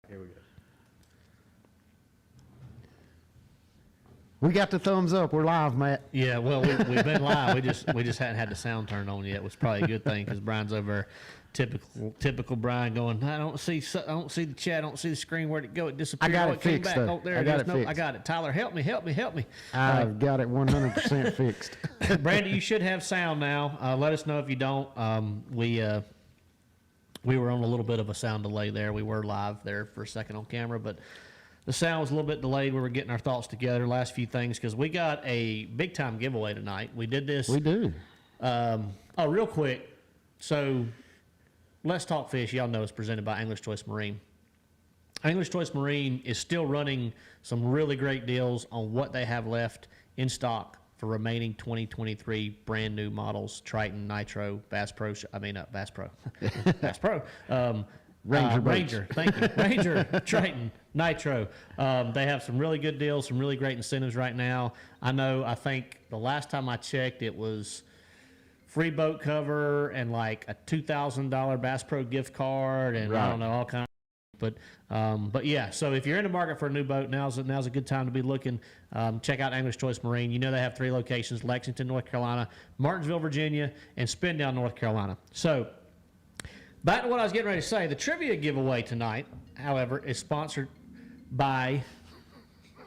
Here we go. We got the thumbs up. We're live, Matt. Yeah, well, we've been live. We just hadn't had the sound turned on yet. It was probably a good thing because Brian's over there, typical Brian going, I don't see the chat. I don't see the screen. Where'd it go? It disappeared. I got oh, it came fixed, back. though. Oh, there I it got is. it No, fixed. I got it. Tyler, help me. I've got it 100% fixed. Brandy, you should have sound now. Let us know if you don't. We were on a little bit of a sound delay there. We were live there for a second on camera, but the sound was a little bit delayed. We were getting our thoughts together, last few things, because we got a big-time giveaway tonight. We did this. We do. Real quick. So, Let's Talk Fish, y'all know, is presented by English Choice Marine. English Choice Marine is still running some really great deals on what they have left in stock for remaining 2023 brand new models: Triton, Nitro, Bass Pro. Bass Pro. Bass Pro. Ranger, thank you. Ranger, Triton, Nitro. They have some really good deals, some really great incentives right now. I think the last time I checked, it was free boat cover and like a $2,000 Bass Pro gift card, and I don't know, all kinds of. But yeah, so if you're in the market for a new boat, now's a good time to be looking. Check out English Choice Marine. You know they have 3 locations: Lexington, North Carolina, Martinsville, Virginia, and Spindale, North Carolina. So back to what I was getting ready to say. The trivia giveaway tonight, however, is sponsored by.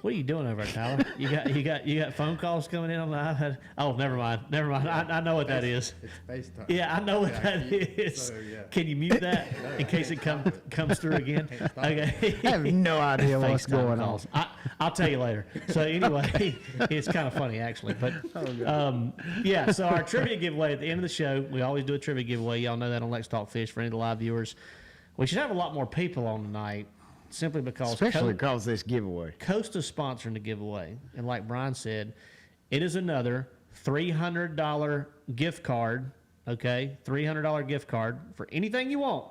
What are you doing over there, Tyler? You got phone calls coming in on the iPad? Oh, never mind. I know what that is. It's FaceTime. Yeah, I know what that is. So, yeah. Can you mute that in case it comes through again? Okay. I have no idea what's FaceTime going calls. on. I'll tell you later. So anyway, it's kind of funny actually. But yeah, so our trivia giveaway at the end of the show, we always do a trivia giveaway. Y'all know that on Let's Talk Fish for any of the live viewers. We should have a lot more people on tonight, simply because Especially because this giveaway. Costa's sponsoring the giveaway. And like Brian said, it is another $300 gift card, okay? $300 gift card for anything you want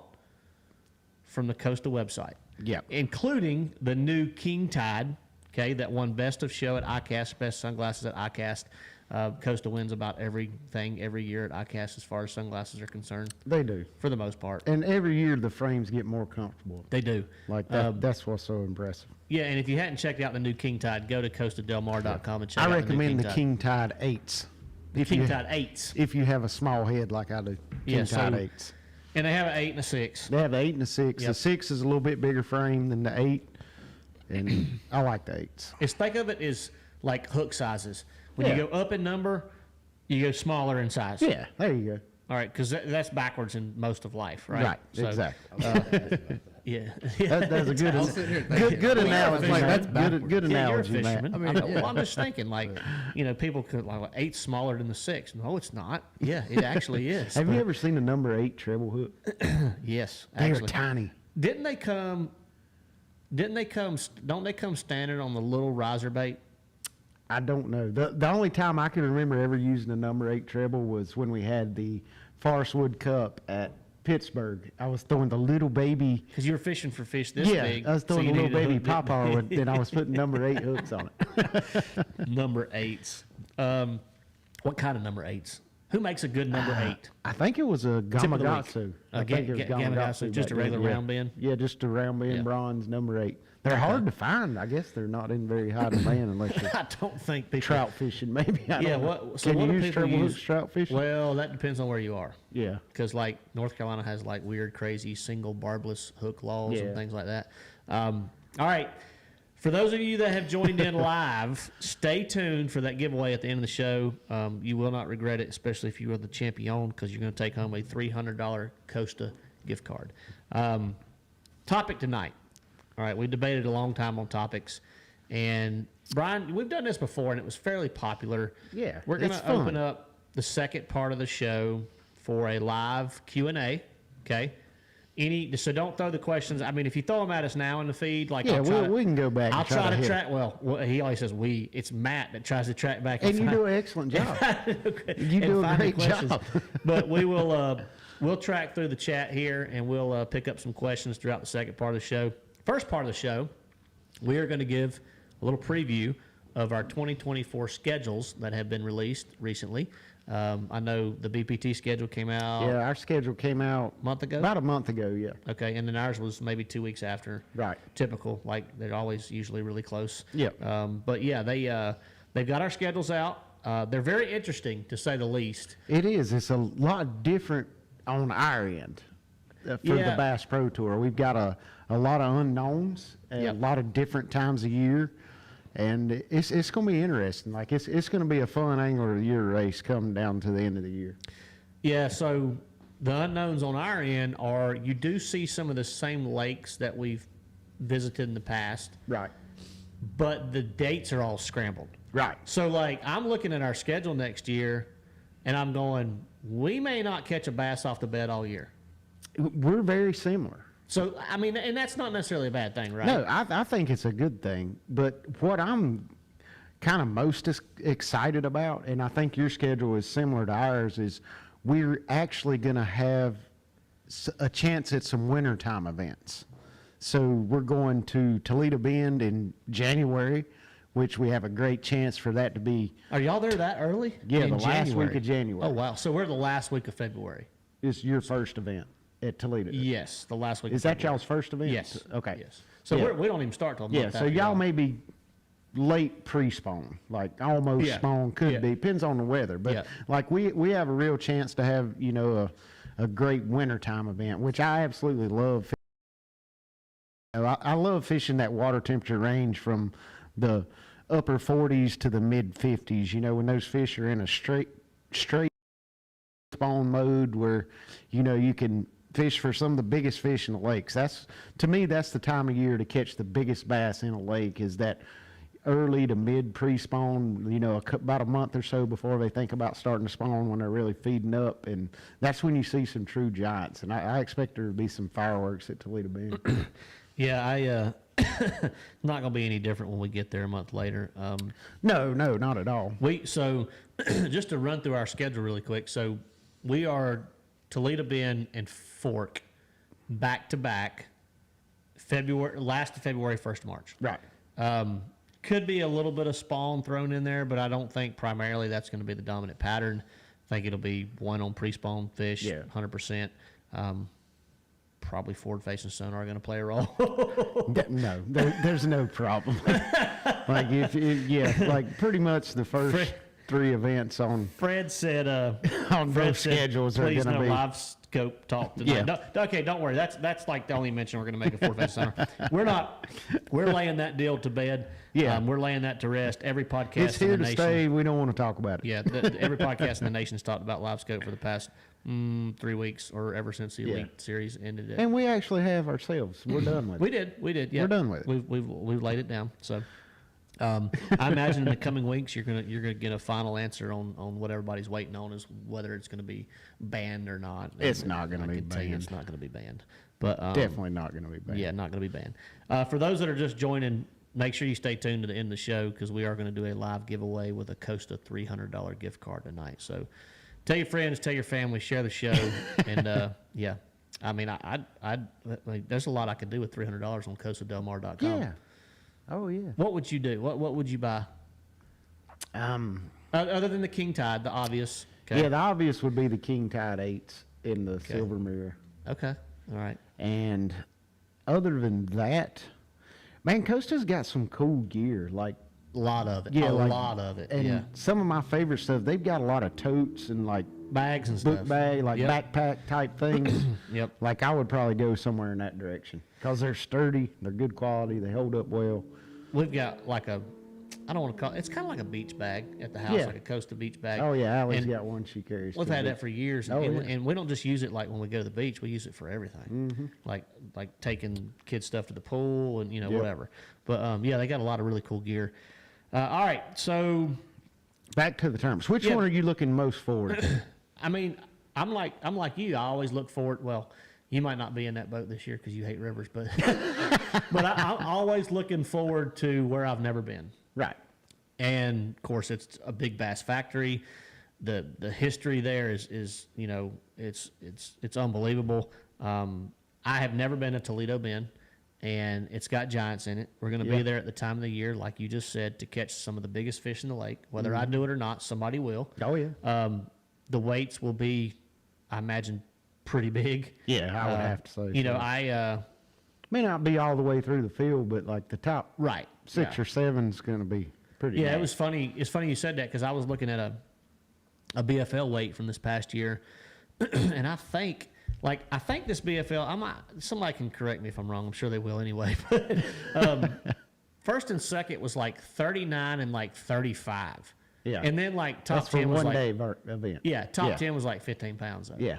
from the Costa website. Yep. Including the new King Tide, okay, that won Best of Show at ICAST, Best Sunglasses at ICAST. Costa wins about everything every year at ICAST as far as sunglasses are concerned. They do. For the most part. And every year the frames get more comfortable. They do. Like that. That's what's so impressive. Yeah, and if you hadn't checked out the new King Tide, go to CostaDelMar.com and check out I recommend the the King Tide 8s. King Tide 8s. If you have a small head like I do. King Tide 8s. And they have an 8 and a 6. They have the 8 and the 6. Yep. The 6 is a little bit bigger frame than the 8. And I like the 8s. Think of it as like hook sizes. When Yeah. you go up in number, you go smaller in size. Yeah, there you go. All right, because that's backwards in most of life, right? Right, So, exactly. Yeah. That's a good, I'll sit here and think, good yeah, analogy. like, That's that's good Yeah, you're a analogy, Matt. fisherman. I mean, I know. yeah. Well, I'm just thinking, people could like 8's smaller than the 6. No, it's not. Yeah, it actually is. Have you ever seen a number 8 treble hook? Yes, They're actually. tiny. Don't they come standard on the little riser bait? I don't know. The only time I can remember ever using a number 8 treble was when we had the Forestwood Cup at Pittsburgh. I was throwing the little baby. Because you were fishing for fish this big. I was throwing so the you little needed baby a hook that- pawpaw, and I was putting number 8 hooks on it. Number 8s. What kind of number 8s? Who makes a good number 8? I think it was a Tip of the week. Gamakatsu. I think it was Gamakatsu, just a back then, regular yeah. round bend? Yeah, just a round bend Yeah. bronze number 8. They're hard to find. I guess they're not in very high demand unless you're I don't think people. trout fishing. Maybe. I Yeah, don't know. what? So Can what you do use people treble use? hooks trout fishing? Well, that depends on where you are. Yeah. Because like North Carolina has like weird, crazy single barbless hook laws Yeah. and things like that. All right. For those of you that have joined in live, stay tuned for that giveaway at the end of the show. You will not regret it, especially if you are the champion, because you're going to take home a $300 Costa gift card. Topic tonight. All right, we debated a long time on topics. And, Brian, we've done this before, and it was fairly popular. Yeah, We're going it's to fun. open up the second part of the show for a live Q&A, okay? So don't throw the questions. I mean, if you throw them at us now in the feed, like Yeah, we can go back. I'll and try to hit track. it. Well, he always says we. It's Matt that tries to track back. And you find- do an excellent job. Okay, You and do a find the great questions. job. But we will. We'll track through the chat here, and we'll pick up some questions throughout the second part of the show. First part of the show, we are going to give a little preview of our 2024 schedules that have been released recently. I know the BPT schedule came out Yeah, our schedule came out month ago. about a month ago. Yeah. Okay, and then ours was maybe 2 weeks after. Right. Typical, like they're always usually really close. Yep. But yeah, they've got our schedules out. They're very interesting to say the least. It is. It's a lot different on our end for Yeah. the Bass Pro Tour. We've got a lot of unknowns and Yep. a lot of different times of year, and it's going to be interesting. Like it's going to be a fun Angler of the Year race coming down to the end of the year. Yeah, so the unknowns on our end are you do see some of the same lakes that we've visited in the past, Right. but the dates are all scrambled. Right. So, like, I'm looking at our schedule next year, and I'm going, we may not catch a bass off the bed all year. We're very similar. So, I mean, and that's not necessarily a bad thing, right? No, I think it's a good thing. But what I'm kind of most excited about, and I think your schedule is similar to ours, is we're actually going to have a chance at some wintertime events. So we're going to Toledo Bend in January, which we have a great chance for that to be. Are y'all there that early? Yeah, In the last January? week of January. Oh, wow. So we're the last week of February. It's your first event at Toledo. Yes, the last week Is of that February. y'all's first event? Yes. Okay. Yes. So Yeah. we don't even start till a month Yeah, so after y'all may be late pre-spawn, like almost Yeah. spawn, could Yeah. be, depends on the weather. But Yeah. like we have a real chance to have, a great wintertime event, which I absolutely love. I love fishing that water temperature range from the upper 40s to the mid 50s, when those fish are in a straight spawn mode where, you can fish for some of the biggest fish in the lakes. To me, that's the time of year to catch the biggest bass in a lake, is that early to mid pre-spawn, about a month or so before they think about starting to spawn, when they're really feeding up. And that's when you see some true giants. And I expect there to be some fireworks at Toledo Bend. Yeah, not gonna be any different when we get there a month later. No, not at all. So just to run through our schedule really quick. So we are Toledo Bend and Fork back to back, last of February, 1st of March. Right. Could be a little bit of spawn thrown in there, but I don't think primarily that's going to be the dominant pattern. I think it'll be one on pre-spawn fish, Yeah. 100%. Probably forward-facing sonar are going to play a role. No, there's no problem. Like pretty much the first three events on Fred said on both schedules are please going to no be. live scope talk tonight. Yeah. No, okay, don't worry. That's like the only mention we're going to make of forward-facing sonar. We're laying that deal to bed. Yeah. We're laying that to rest. Every podcast It's in here the to nation. stay. We don't want to talk about it. Yeah, every podcast in the nation's talked about live scope for the past 3 weeks, or ever since the Elite Series ended. And we actually have ourselves. We're done with it. We did. Yeah, We're done with it. We've laid it down. So, I imagine in the coming weeks you're gonna get a final answer on what everybody's waiting on, is whether it's going to be banned or not. It's not gonna I be can tell you banned. it's not going to be banned. But Definitely not going to be banned. yeah, not going to be banned. For those that are just joining, make sure you stay tuned to the end of the show, because we are going to do a live giveaway with a Costa $300 gift card tonight. So tell your friends, tell your family, share the show, and yeah. I mean, there's a lot I could do with $300 on CostaDelMar.com. Yeah. Oh yeah. What would you do? What would you buy? Other than the King Tide, the obvious. Okay. Yeah, the obvious would be the King Tide 8s in the Silver Mirror. Okay. All right. And other than that, man, Costa's got some cool gear. Like, A lot of it. yeah, a like, lot of it. And Yeah. some of my favorite stuff, they've got a lot of totes and like Bags and book stuff. bag, like Yep. backpack type things. Yep. Like, I would probably go somewhere in that direction, because they're sturdy, they're good quality, they hold up well. We've got like I don't want to call it, it's kind of like a beach bag at the house, Yeah. like a Costa beach bag. Oh yeah, Allie's And got one she carries. We've to had the that for years, Oh, and, yeah. and we don't just use it like when we go to the beach. We use it for everything, like taking kids' stuff to the pool and Yep. whatever. But yeah, they got a lot of really cool gear. All right, so Back to the terms. Which Yeah. one are you looking most forward to? I mean, I'm like you. I always look forward. Well, you might not be in that boat this year because you hate rivers, but but I'm always looking forward to where I've never been. Right. And of course, it's a big bass factory. The history there is it's unbelievable. I have never been to Toledo Bend. and it's got giants in it. We're going to be there at the time of the year, like you just said, to catch some of the biggest fish in the lake. Whether I do it or not, somebody will. Oh, yeah. The weights will be, I imagine, pretty big. Yeah, I would have to say. You know, so. May not be all the way through the field, but like the top right 6 or 7 is going to be pretty. Yeah, nice. it was funny. It's funny you said that because I was looking at a BFL weight from this past year, and I think this BFL. Somebody can correct me if I'm wrong. I'm sure they will anyway. But first and second was like 39 and like 35. Yeah, and then like top That's 10 for was one like day event. yeah, top 10 was like 15 pounds. Though. Yeah,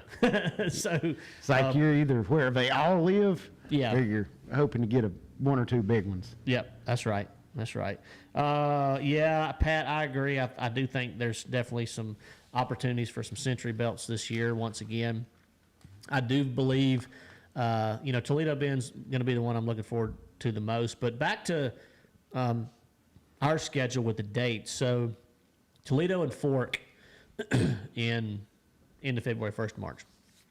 So it's like you're either where they all live, Yeah. or you're hoping to get one or two big ones. Yep, that's right. That's right. Yeah, Pat, I agree. I do think there's definitely some opportunities for some century belts this year. Once again, I do believe, Toledo Bend's going to be the one I'm looking forward to the most. But back to our schedule with the dates. So Toledo and Fork in into February, 1st of March.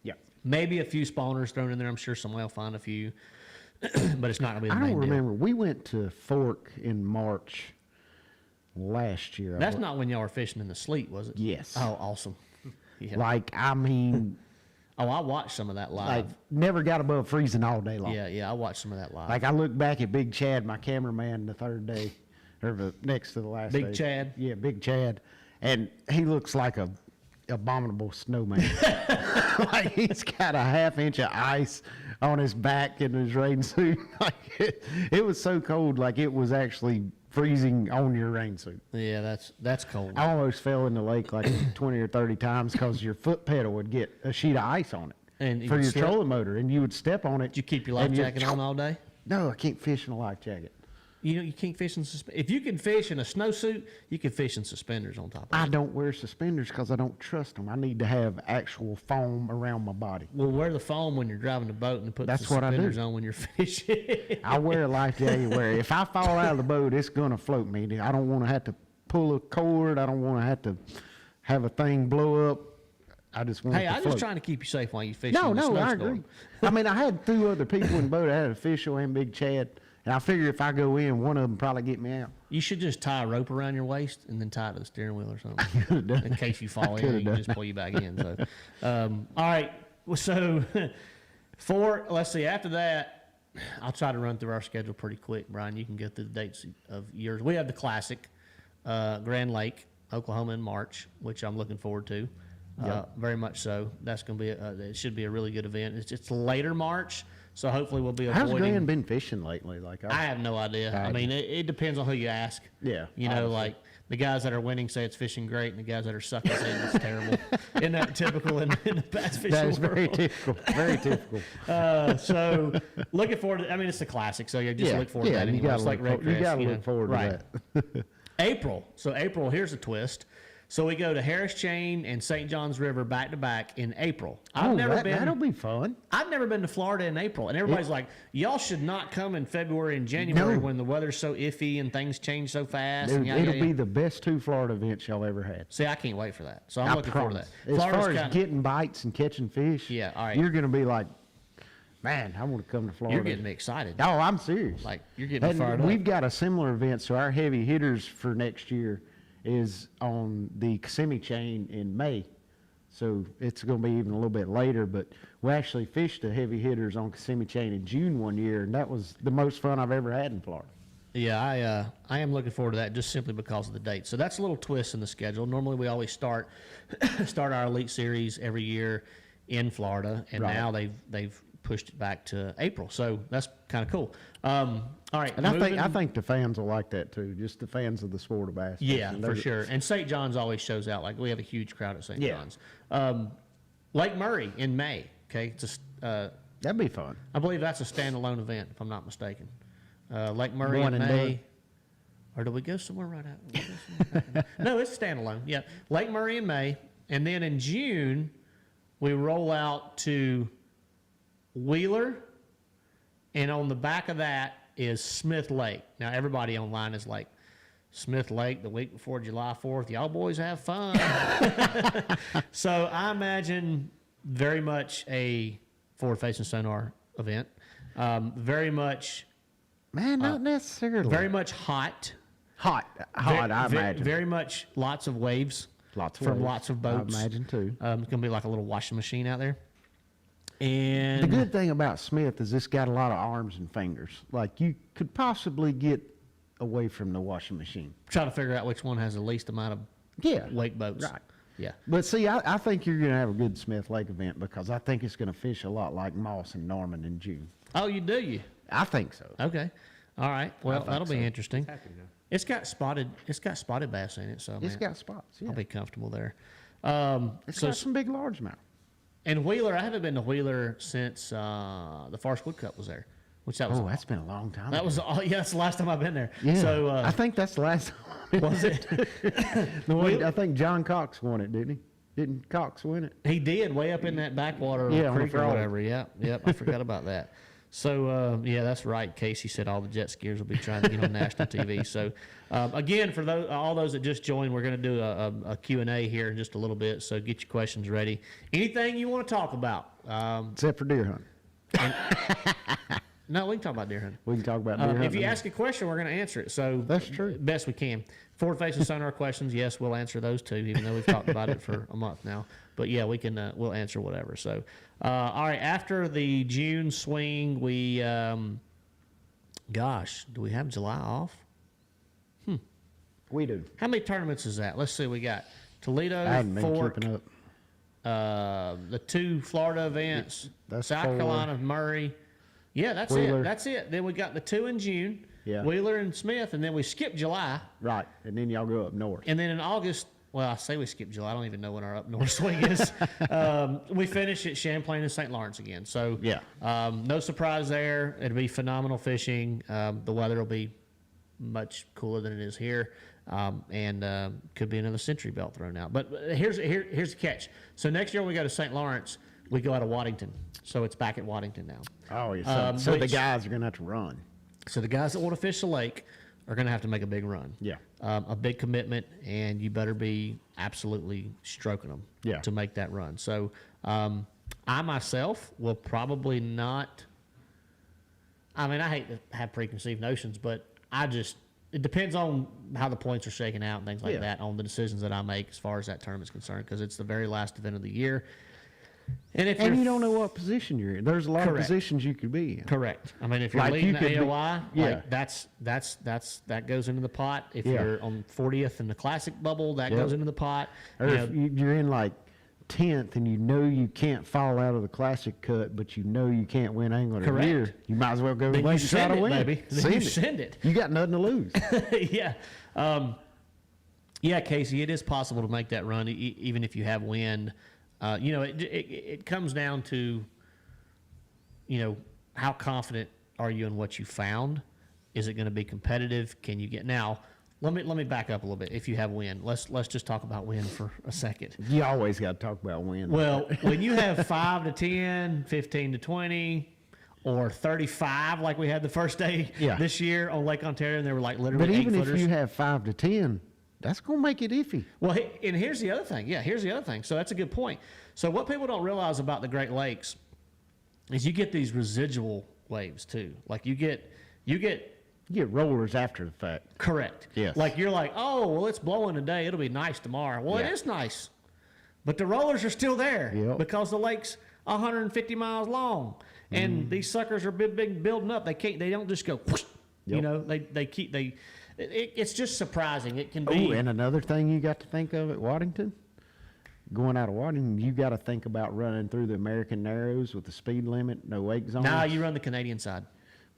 Yeah, Maybe a few spawners thrown in there. I'm sure somebody will find a few, but it's not going to be the I main don't deal. remember. We went to Fork in March last year. That's not when y'all were fishing in the sleet, was it? Yes. Oh, awesome. Yeah. Like, I mean, Oh, I watched some of that live. like never got above freezing all day long. Yeah, I watched some of that live. Like, I look back at Big Chad, my cameraman, the third day, or the next to the last day. Big Chad? Yeah, Big Chad. And he looks like a abominable snowman. Like, he's got a half-inch of ice on his back in his rain suit. Like, it was so cold, like it was actually freezing on your rain suit. Yeah, that's cold. I almost fell in the lake like 20 or 30 times because your foot pedal would get a sheet of ice on it And for you'd your slip? trolling motor, and you would step on it. Did you keep your life and you- jacket on all day? No, I can't fish in a life jacket. You can't fish in if you can fish in a snowsuit, you can fish in suspenders on top of I it. don't wear suspenders because I don't trust them. I need to have actual foam around my body. Well, wear the foam when you're driving the boat and put the That's what I do. suspenders on when you're fishing. I wear a life jacket where if I fall out of the boat, it's going to float me. I don't want to have to pull a cord. I don't want to have a thing blow up. I just want Hey, it to I'm float. just trying to keep you safe while you fish. No, in the I snowstorm. agree. I mean, I had 2 other people in the boat. I had Official and Big Chad. And I figure if I go in, one of them probably get me out. You should just tie a rope around your waist and then tie it to the steering wheel or something. In case you fall in, could've you can done just pull you back in. So, all right. Well, so, let's see. After that, I'll try to run through our schedule pretty quick. Brian, you can get through the dates of yours. We have the Classic, Grand Lake, Oklahoma in March, which I'm looking forward to. Very much so. That's going to be it should be a really good event. It's later March, so hopefully we'll be How's avoiding. Grand been fishing lately? Like, I have no idea. I mean, it depends on who you ask. Yeah, You know, obviously. like the guys that are winning say it's fishing great, and the guys that are sucking say it's terrible. Isn't that typical in the bass fishing that is world? very typical. Very typical. So looking forward to. I mean, it's the classic, so you just look forward to that you anyway. gotta It's like look Red for- you Crest, gotta know. look forward Right. to that. April. So April, here's a twist. So we go to Harris Chain and St. Johns River back to back in April. That'll be fun. I've never been to Florida in April, and everybody's like, "Y'all should not come in February and January No. when the weather's so iffy and things change so fast." Dude, and yada, it'll yada, be the best 2 Florida events y'all ever had. See, I can't wait for that. So I'm I looking forward to promise. that. As Florida's far as kinda- getting bites and catching fish, Yeah, all right. you're going to be like, man, I want to come to Florida. you're getting me excited. Oh, I'm serious. Like you're getting me And fired up. we've got a similar event. So our heavy hitters for next year is on the Kissimmee chain in May. So it's going to be even a little bit later. But we actually fished the heavy hitters on Kissimmee chain in June one year, and that was the most fun I've ever had in Florida. Yeah, I am looking forward to that just simply because of the date. So that's a little twist in the schedule. Normally we always start our Elite Series every year in Florida, and Right. now they've pushed it back to April. So that's kind of cool. All right, And I moving- think the fans will like that too, just the fans of the sport of bass. Yeah, fishing. for They're- sure. And St. John's always shows out. Like we have a huge crowd at St. Yeah. John's. Lake Murray in May. Okay, it's That'd be fun. I believe that's a standalone event, if I'm not mistaken. Lake Murray Going in and do May. it. Or do we go somewhere right out? No, it's standalone. Yeah, Lake Murray in May, and then in June we roll out to Wheeler, and on the back of that is Smith Lake. Now everybody online is like, Smith Lake the week before July 4th. Y'all boys have fun. So I imagine very much a forward-facing sonar event. Very much, Man, not necessarily. very much hot. Hot, I imagine. Very much lots of waves. Lots of from waves, lots of boats. I imagine too. It's gonna be like a little washing machine out there. And The good thing about Smith is it's got a lot of arms and fingers. Like you could possibly get away from the washing machine. try to figure out which one has the least amount of Yeah. wake boats. Right. Yeah. But see, I think you're going to have a good Smith Lake event because I think it's going to fish a lot like Moss and Norman in June. Oh, you do you? I think so. Okay. All right. Well, think that'll be so. interesting. Happy now. It's got spotted bass in it, so It's man, got spots. Yeah. I'll be comfortable there. It's So got some big largemouth. and Wheeler, I haven't been to Wheeler since the Forest Wood Cup was there, which that was Oh, that's been a long time. that ago. was yeah, that's the last time I've been there. Yeah. So I think that's the last time. was it? The one, I think John Cox won it, didn't he? Didn't Cox win it? He did way up in that backwater Yeah, on the creek or frog. whatever. Yep. I forgot about that. So yeah, that's right. Casey said all the jet skiers will be trying to get on national TV. So again, for all those that just joined, we're going to do a Q&A here in just a little bit. So get your questions ready. Anything you want to talk about? Except for deer hunting. No, we can talk about deer hunting. We can talk about deer hunting. If you ask a question, we're going to answer it. So That's true. Best we can. Forward-facing sonar questions, yes, we'll answer those too, even though we've talked about it for a month now. But yeah, we can. We'll answer whatever. So, all right. After the June swing, we, gosh, do we have July off? We do. How many tournaments is that? Let's see. We got Toledo, I hadn't been Fork, keeping up. the 2 Florida events, That's South 4. Carolina, Murray. Yeah, that's Wheeler. it. That's it. Then we got the 2 in June, Yeah. Wheeler and Smith, and then we skipped July. Right. And then y'all go up north. And then in August, well, I say we skipped July. I don't even know when our up north swing is. We finish at Champlain and St. Lawrence again. So Yeah. no surprise there. It'll be phenomenal fishing. The weather will be much cooler than it is here. And could be another century belt thrown out. But here's the catch. So next year when we go to St. Lawrence, we go out of Waddington. So it's back at Waddington now. Oh, yeah. So the which- guys are going to have to run. So the guys that want to fish the lake are going to have to make a big run. Yeah. A big commitment, and you better be absolutely stroking them Yeah. to make that run. So I myself will probably not. I mean, I hate to have preconceived notions, but it depends on how the points are shaking out and things like Yeah. that on the decisions that I make as far as that tournament's concerned, because it's the very last event of the year. And if And you're you don't know what position you're in. There's a lot Correct. of positions you could be in. correct, I mean, if you're Like leading you the could be- AOI, yeah. like that goes into the pot. If Yeah. you're on 40th in the classic bubble, that Yep. goes into the pot. Or You if know, you're in like 10th and you know you can't fall out of the classic cut, but you know you can't win angler of the Correct. year, you might as well go Then away you and try send to it, win. baby. Then you send it. You got nothing to lose. yeah. Yeah, Casey, it is possible to make that run even if you have wind. It comes down to, how confident are you in what you found? Is it going to be competitive? Can you get now? Let me back up a little bit. If you have wind, let's just talk about wind for a second. You always got to talk about win. Well, when you have 5 to 10, 15 to 20, or 35, like we had the first day Yeah. this year on Lake Ontario, and there were like literally but 8 even footers. if you have 5 to 10, that's going to make it iffy. Well, and here's the other thing. Yeah, here's the other thing. So that's a good point. So what people don't realize about the Great Lakes is you get these residual waves too. Like you get You get rollers after the fact. correct. Yes. Like you're like, oh, well, it's blowing today. It'll be nice tomorrow. Well, Yeah. it is nice, but the rollers are still there Yep. because the lake's 150 miles long, and these suckers are big building up. They don't just go. Whoosh, Yep. It's just surprising. It can Oh, be. and another thing you got to think of at Waddington, going out of Waddington, you got to think about running through the American Narrows with the speed limit, no wake zones. Nah, you run the Canadian side.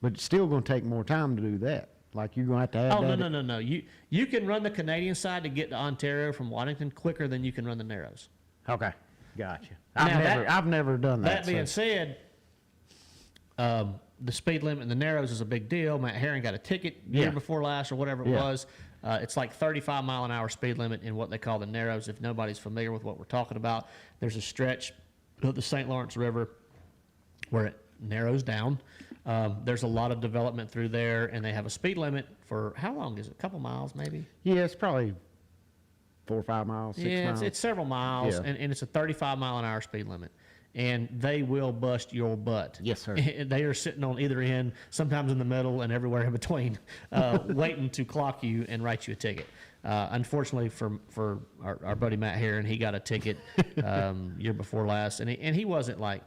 But it's still going to take more time to do that. Like you're going to have to add Oh, that. no. You can run the Canadian side to get to Ontario from Waddington quicker than you can run the Narrows. Okay, gotcha. Now I've never done that. That being said, the speed limit in the Narrows is a big deal. Matt Herring got a ticket year Yeah. before last or whatever it Yeah. was. It's like 35 mile an hour speed limit in what they call the Narrows. If nobody's familiar with what we're talking about, there's a stretch of the St. Lawrence River where it narrows down. There's a lot of development through there, and they have a speed limit for how long is it? A couple miles, maybe? Yeah, it's probably 4 or 5 miles, 6 miles. It's several miles, Yeah. and it's a 35 mile an hour speed limit. and they will bust your butt. Yes, sir. They are sitting on either end, sometimes in the middle and everywhere in between, waiting to clock you and write you a ticket. Unfortunately for our buddy Matt Heron, he got a ticket year before last, and he wasn't like,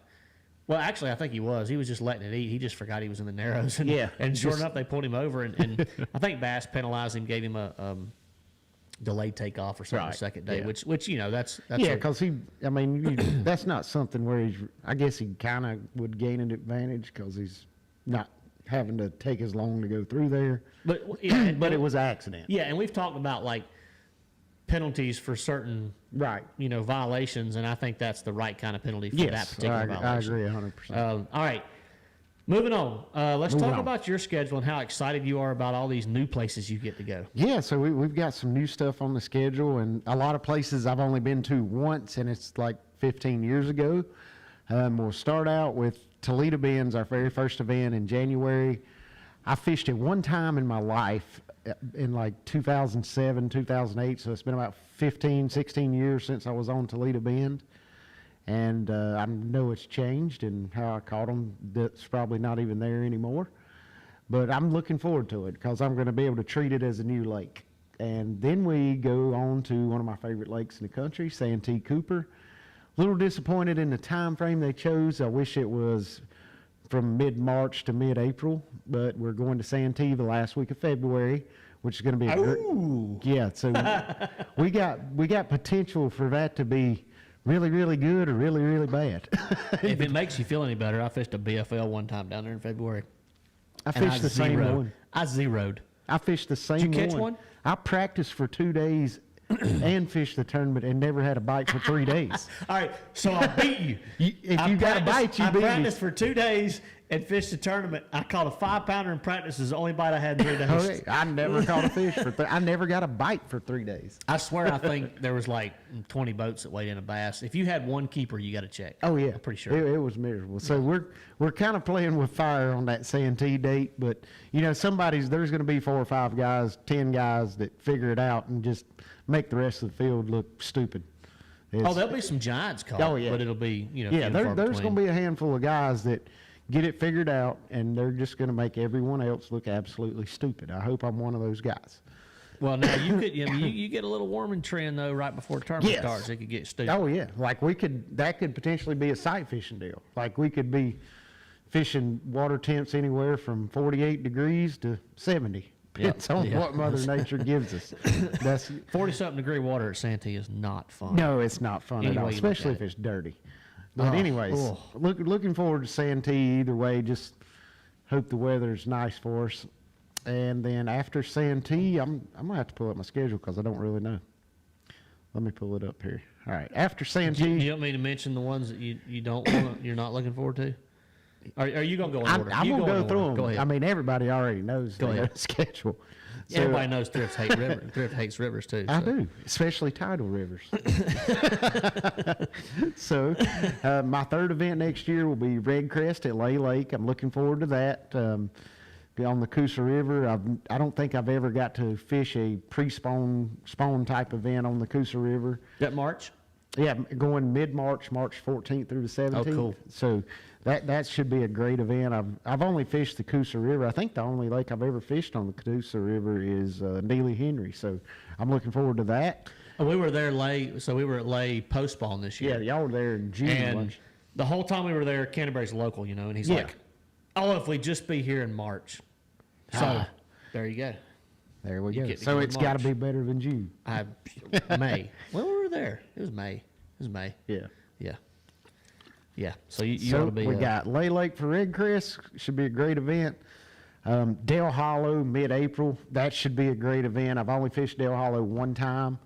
well, actually, I think he was. He was just letting it eat. He just forgot he was in the Narrows, and and sure enough, they pulled him over, and I think Bass penalized him, gave him a delayed takeoff or something the second day, which that's because that's not something where I guess he kind of would gain an advantage because he's not having to take as long to go through there. But but it was an accident. Yeah, and we've talked about like penalties for certain violations, and I think that's the right kind of penalty for that particular violation. I agree 100%. All right, moving on. Let's talk about your schedule and how excited you are about all these new places you get to go. Yeah, so we've got some new stuff on the schedule, and a lot of places I've only been to once, and it's like 15 years ago. We'll start out with Toledo Bend's, our very first event in January. I fished it one time in my life in like 2007, 2008, so it's been about 15, 16 years since I was on Toledo Bend. And I know it's changed, and how I caught them, that's probably not even there anymore. But I'm looking forward to it because I'm going to be able to treat it as a new lake. And then we go on to one of my favorite lakes in the country, Santee Cooper. A little disappointed in the time frame they chose. I wish it was from mid-March to mid-April, but we're going to Santee the last week of February, which is going to be so we got potential for that to be really, really good or really, really bad. If it makes you feel any better, I fished a BFL one time down there in February. I fished the same one. I zeroed. I fished the same one. Did you catch one? I practiced for 2 days and fished the tournament and never had a bite for 3 days. All right, so I beat you. If you got a bite, you beat me. I practiced for 2 days and fished the tournament. I caught a 5-pounder in practice. Is the only bite I had in 3 days. Okay, I never caught a fish I never got a bite for 3 days. I swear, I think there was like 20 boats that weighed in a bass. If you had one keeper, you got to check. Oh yeah, I'm pretty sure it was miserable. So we're kind of playing with fire on that Santee date, but there's going to be 4 or 5 guys, 10 guys that figure it out and just make the rest of the field look stupid. There'll be some giants caught. Oh yeah, but it'll be there's going to be a handful of guys that get it figured out, and they're just going to make everyone else look absolutely stupid. I hope I'm one of those guys. Well, now you could, you get a little warming trend though right before the tournament starts. It could get stupid. Oh yeah, like that could potentially be a sight fishing deal. Like we could be fishing water temps anywhere from 48 degrees to 70. It's on what Mother Nature gives us. That's 40-something degree water at Santee is not fun. No, it's not fun at all, especially if it's dirty. But anyways, looking forward to Santee either way. Just hope the weather's nice for us. And then after Santee, I'm gonna have to pull up my schedule because I don't really know. Let me pull it up here. All right, after Santee. Do you want me to mention the ones that you don't want, you're not looking forward to? Are you gonna go in order? I'm gonna go through them. Go ahead. I mean, everybody already knows the schedule. So, everybody knows Thrift hates rivers too. I do, especially tidal rivers. So, my third event next year will be Red Crest at Lay Lake. I'm looking forward to that. Be on the Coosa River. I don't think I've ever got to fish a pre-spawn type event on the Coosa River. That March? Yeah, going mid-March, March 14th through the 17th. Oh, cool. So that should be a great event. I've only fished the Coosa River. I think the only lake I've ever fished on the Coosa River is Neely Henry. So I'm looking forward to that. We were there late, so we were at Lay post-spawn this year. Yeah, y'all were there in June. And the whole time we were there, Canterbury's local, and he's like, "Oh, if we just be here in March." So there you go. There we go. So it's got to be better than June. May. Well, we were there. It was May. Yeah. So you ought to be. We got Lay Lake for Red Crest. Should be a great event. Dale Hollow, mid-April. That should be a great event. I've only fished Dale Hollow one time,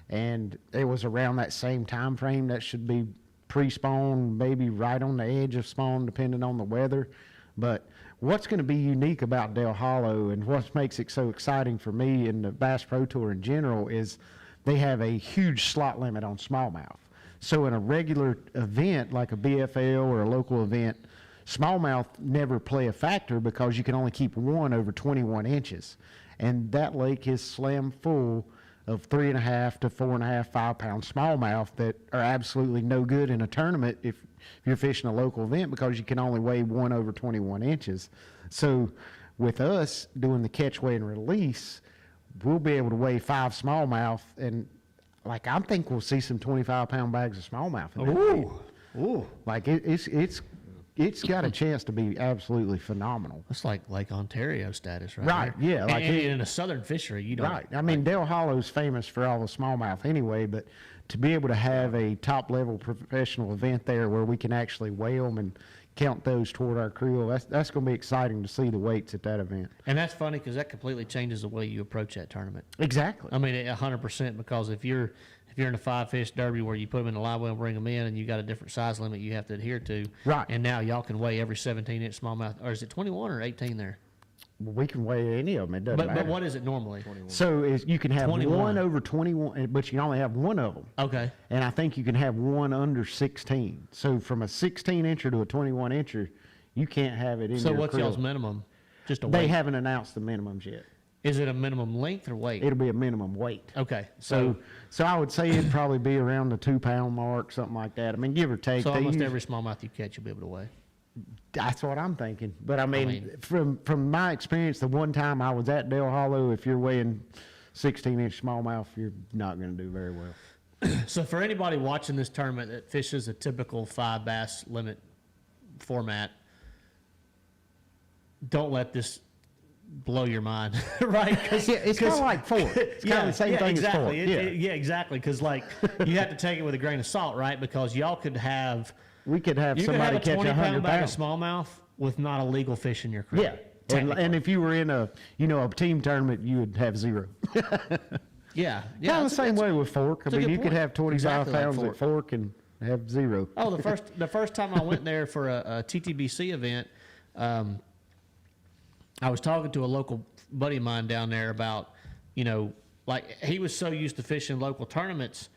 and it was around that same time frame. That should be pre-spawn, maybe right on the edge of spawn, depending on the weather. But what's going to be unique about Dale Hollow and what makes it so exciting for me and the Bass Pro Tour in general is they have a huge slot limit on smallmouth. So in a regular event like a BFL or a local event, smallmouth never play a factor because you can only keep one over 21 inches. And that lake is slam full of 3.5 to 4.5, 5 pound smallmouth that are absolutely no good in a tournament if you're fishing a local event because you can only weigh 1 over 21 inches. So with us doing the catch, weigh, and release, we'll be able to weigh 5 smallmouth, and like I think we'll see some 25-pound bags of smallmouth. In that bait. Ooh. Like it's got a chance to be absolutely phenomenal. It's like Lake Ontario status, right? Right, there. yeah, like and in a southern fishery, you don't. Right. I mean, Del Hollow's famous for all the smallmouth anyway, but to be able to have a top-level professional event there where we can actually weigh them and count those toward our creel, that's going to be exciting to see the weights at that event. And that's funny because that completely changes the way you approach that tournament. Exactly. I mean, 100%, because if you're in a 5-fish derby where you put them in a live well and bring them in, and you got a different size limit you have to adhere to, Right. And now y'all can weigh every 17-inch smallmouth, or is it 21 or 18 there? Well, we can weigh any of them. It doesn't matter. But what is it normally? So you can have 21. 1 over 21, but you can only have one of them. Okay. And I think you can have one under 16. So from a 16-incher to a 21-incher, you can't have it in So your what's creel. y'all's minimum? Just a They weight? haven't announced the minimums yet. Is it a minimum length or weight? It'll be a minimum weight. Okay. So I would say it'd probably be around the 2-pound mark, something like that. I mean, give or take. So They almost use- every smallmouth you catch, you'll be able to weigh. That's what I'm thinking. But I mean, mean- from my experience, the one time I was at Del Hollow, if you're weighing 16-inch smallmouth, you're not going to do very well. So for anybody watching this tournament that fishes a typical 5 bass limit format, don't let this blow your mind, right? Yeah, it's kind of like fork. It's kind of the same thing exactly. as fork. Yeah, exactly. Because like you have to take it with a grain of salt, right? Because y'all could have We could have you could somebody have a catch 20-pound 100 bag of pounds. smallmouth with not a legal fish in your creel. Yeah. technically. And if you were in a team tournament, you would have 0. yeah, Kind of the same way with fork. I that's a mean, good you could point. have 25 Exactly like pounds fork. at fork and have 0. Oh, the first time I went there for a TTBC event, I was talking to a local buddy of mine down there about, like he was so used to fishing local tournaments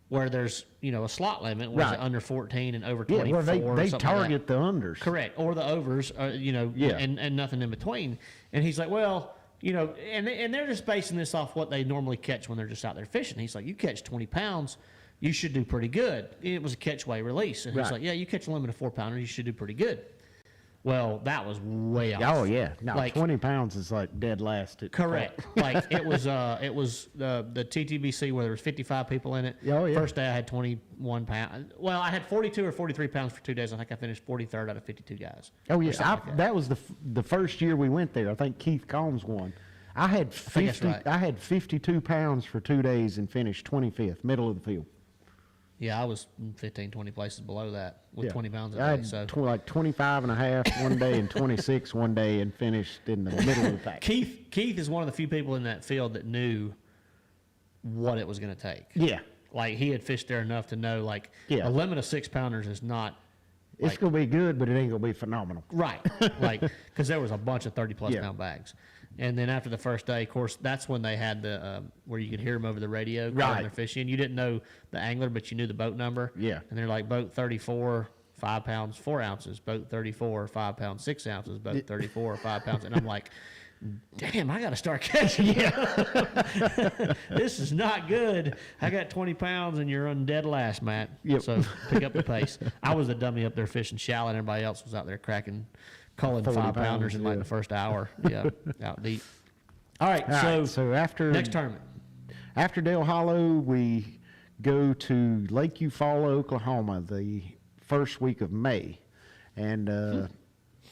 where there's, a slot limit, where it's Right. under 14 and over Yeah, 24. well, they or something like target that. the unders. Correct. Or the overs, Yeah. and nothing in between. And he's like, well, and they're just basing this off what they normally catch when they're just out there fishing. He's like, you catch 20 pounds, you should do pretty good. It was a catch, weigh, release. And he's Right. like, yeah, you catch a limit of 4-pounder, you should do pretty good. Well, that was way off. Oh, yeah. No, Like- 20 pounds is like dead last. At Correct. Like it was the TTBC where there was 55 people in it. Oh, yeah. First day I had 21 pounds. Well, I had 42 or 43 pounds for 2 days. I think I finished 43rd out of 52 guys. Oh, yeah. something like That was the first year we went there. I think Keith Combs won. I had think that's 50. right. I had 52 pounds for 2 days and finished 25th, middle of the field. Yeah, I was 15, 20 places below that with Yeah. 20 pounds a I day. had So like 25 and a half one day and 26 one day and finished in the middle of the pack. Keith is one of the few people in that field that knew what it was going to take. Yeah. Like he had fished there enough to know, like Yeah. a limit of 6-pounders is not It's going to be good, but it ain't going to be phenomenal. right. Like because there was a bunch of 30-plus Yeah. pound bags. And then after the first day, of course, that's when they had the where you could hear them over the radio calling Right. their fishing. You didn't know the angler, but you knew the boat number. Yeah. And they're like boat 34, 5 pounds, 4 ounces. Boat 34, 5 pounds, 6 ounces. Boat 34, 5 pounds. And I'm like, damn, I got to start catching. Yeah. This is not good. I got 20 pounds and you're on dead last, Matt. Yep. So pick up the pace. I was the dummy up there fishing shallow, and everybody else was out there calling 40 5-pounders in like yeah. the first hour. Yeah, out deep. All right, All so, right, so after next tournament. After Del Hollow, we go to Lake Eufaula, Oklahoma, the first week of May, and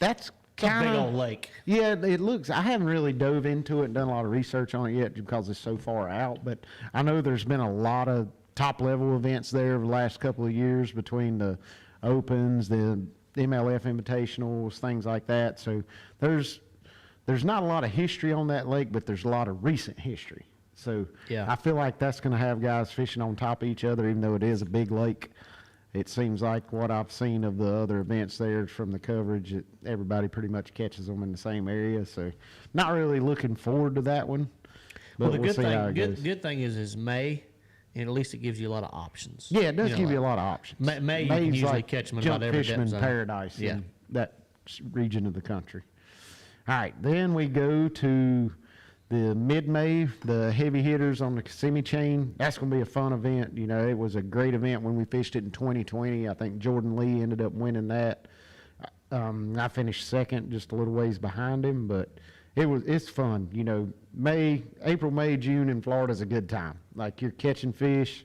that's It's a kind big of old lake. Yeah, it looks. I haven't really dove into it and done a lot of research on it yet because it's so far out. But I know there's been a lot of top level events there over the last couple of years between the Opens, the MLF Invitationals, things like that. So there's not a lot of history on that lake, but there's a lot of recent history. So Yeah. I feel like that's going to have guys fishing on top of each other, even though it is a big lake. It seems like what I've seen of the other events there from the coverage, everybody pretty much catches them in the same area. So not really looking forward to that one. But Well, the we'll good see how thing, it goes. good thing is May, and at least it gives you a lot of options. Yeah, it does know, give you a like lot of options. May you can May's usually like catch 'em in jump about every depth fisherman zone. paradise Yeah. in that region of the country. All right, then we go to the mid-May, the heavy hitters on the Kissimmee chain, that's going to be a fun event. You know, it was a great event when we fished it in 2020. I think Jordan Lee ended up winning that. I finished second, just a little ways behind him, but it's fun. You know, April, May, June in Florida is a good time. Like, you're catching fish,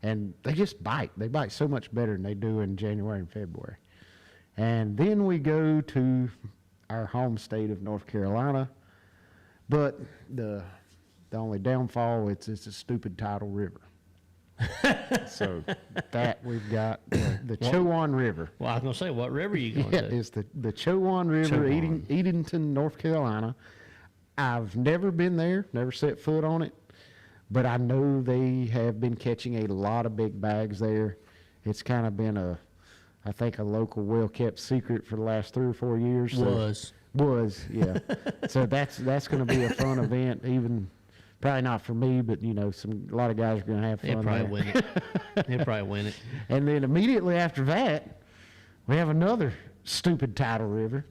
and they just bite. They bite so much better than they do in January and February. And then we go to our home state of North Carolina. But the only downfall, it's a stupid tidal river. So that we've got the Chowan River. Well, I was going to say, what river are you going to? It's the Chowan River, Edenton, North Carolina. I've never been there, never set foot on it, but I know they have been catching a lot of big bags there. It's kind of been I think a local well-kept secret for the last 3 or 4 years. Was, yeah. So that's going to be a fun event. Even probably not for me, but you know, a lot of guys are going to have fun. He'll probably win it. He'll probably win it. And then immediately after that, we have another stupid tidal river,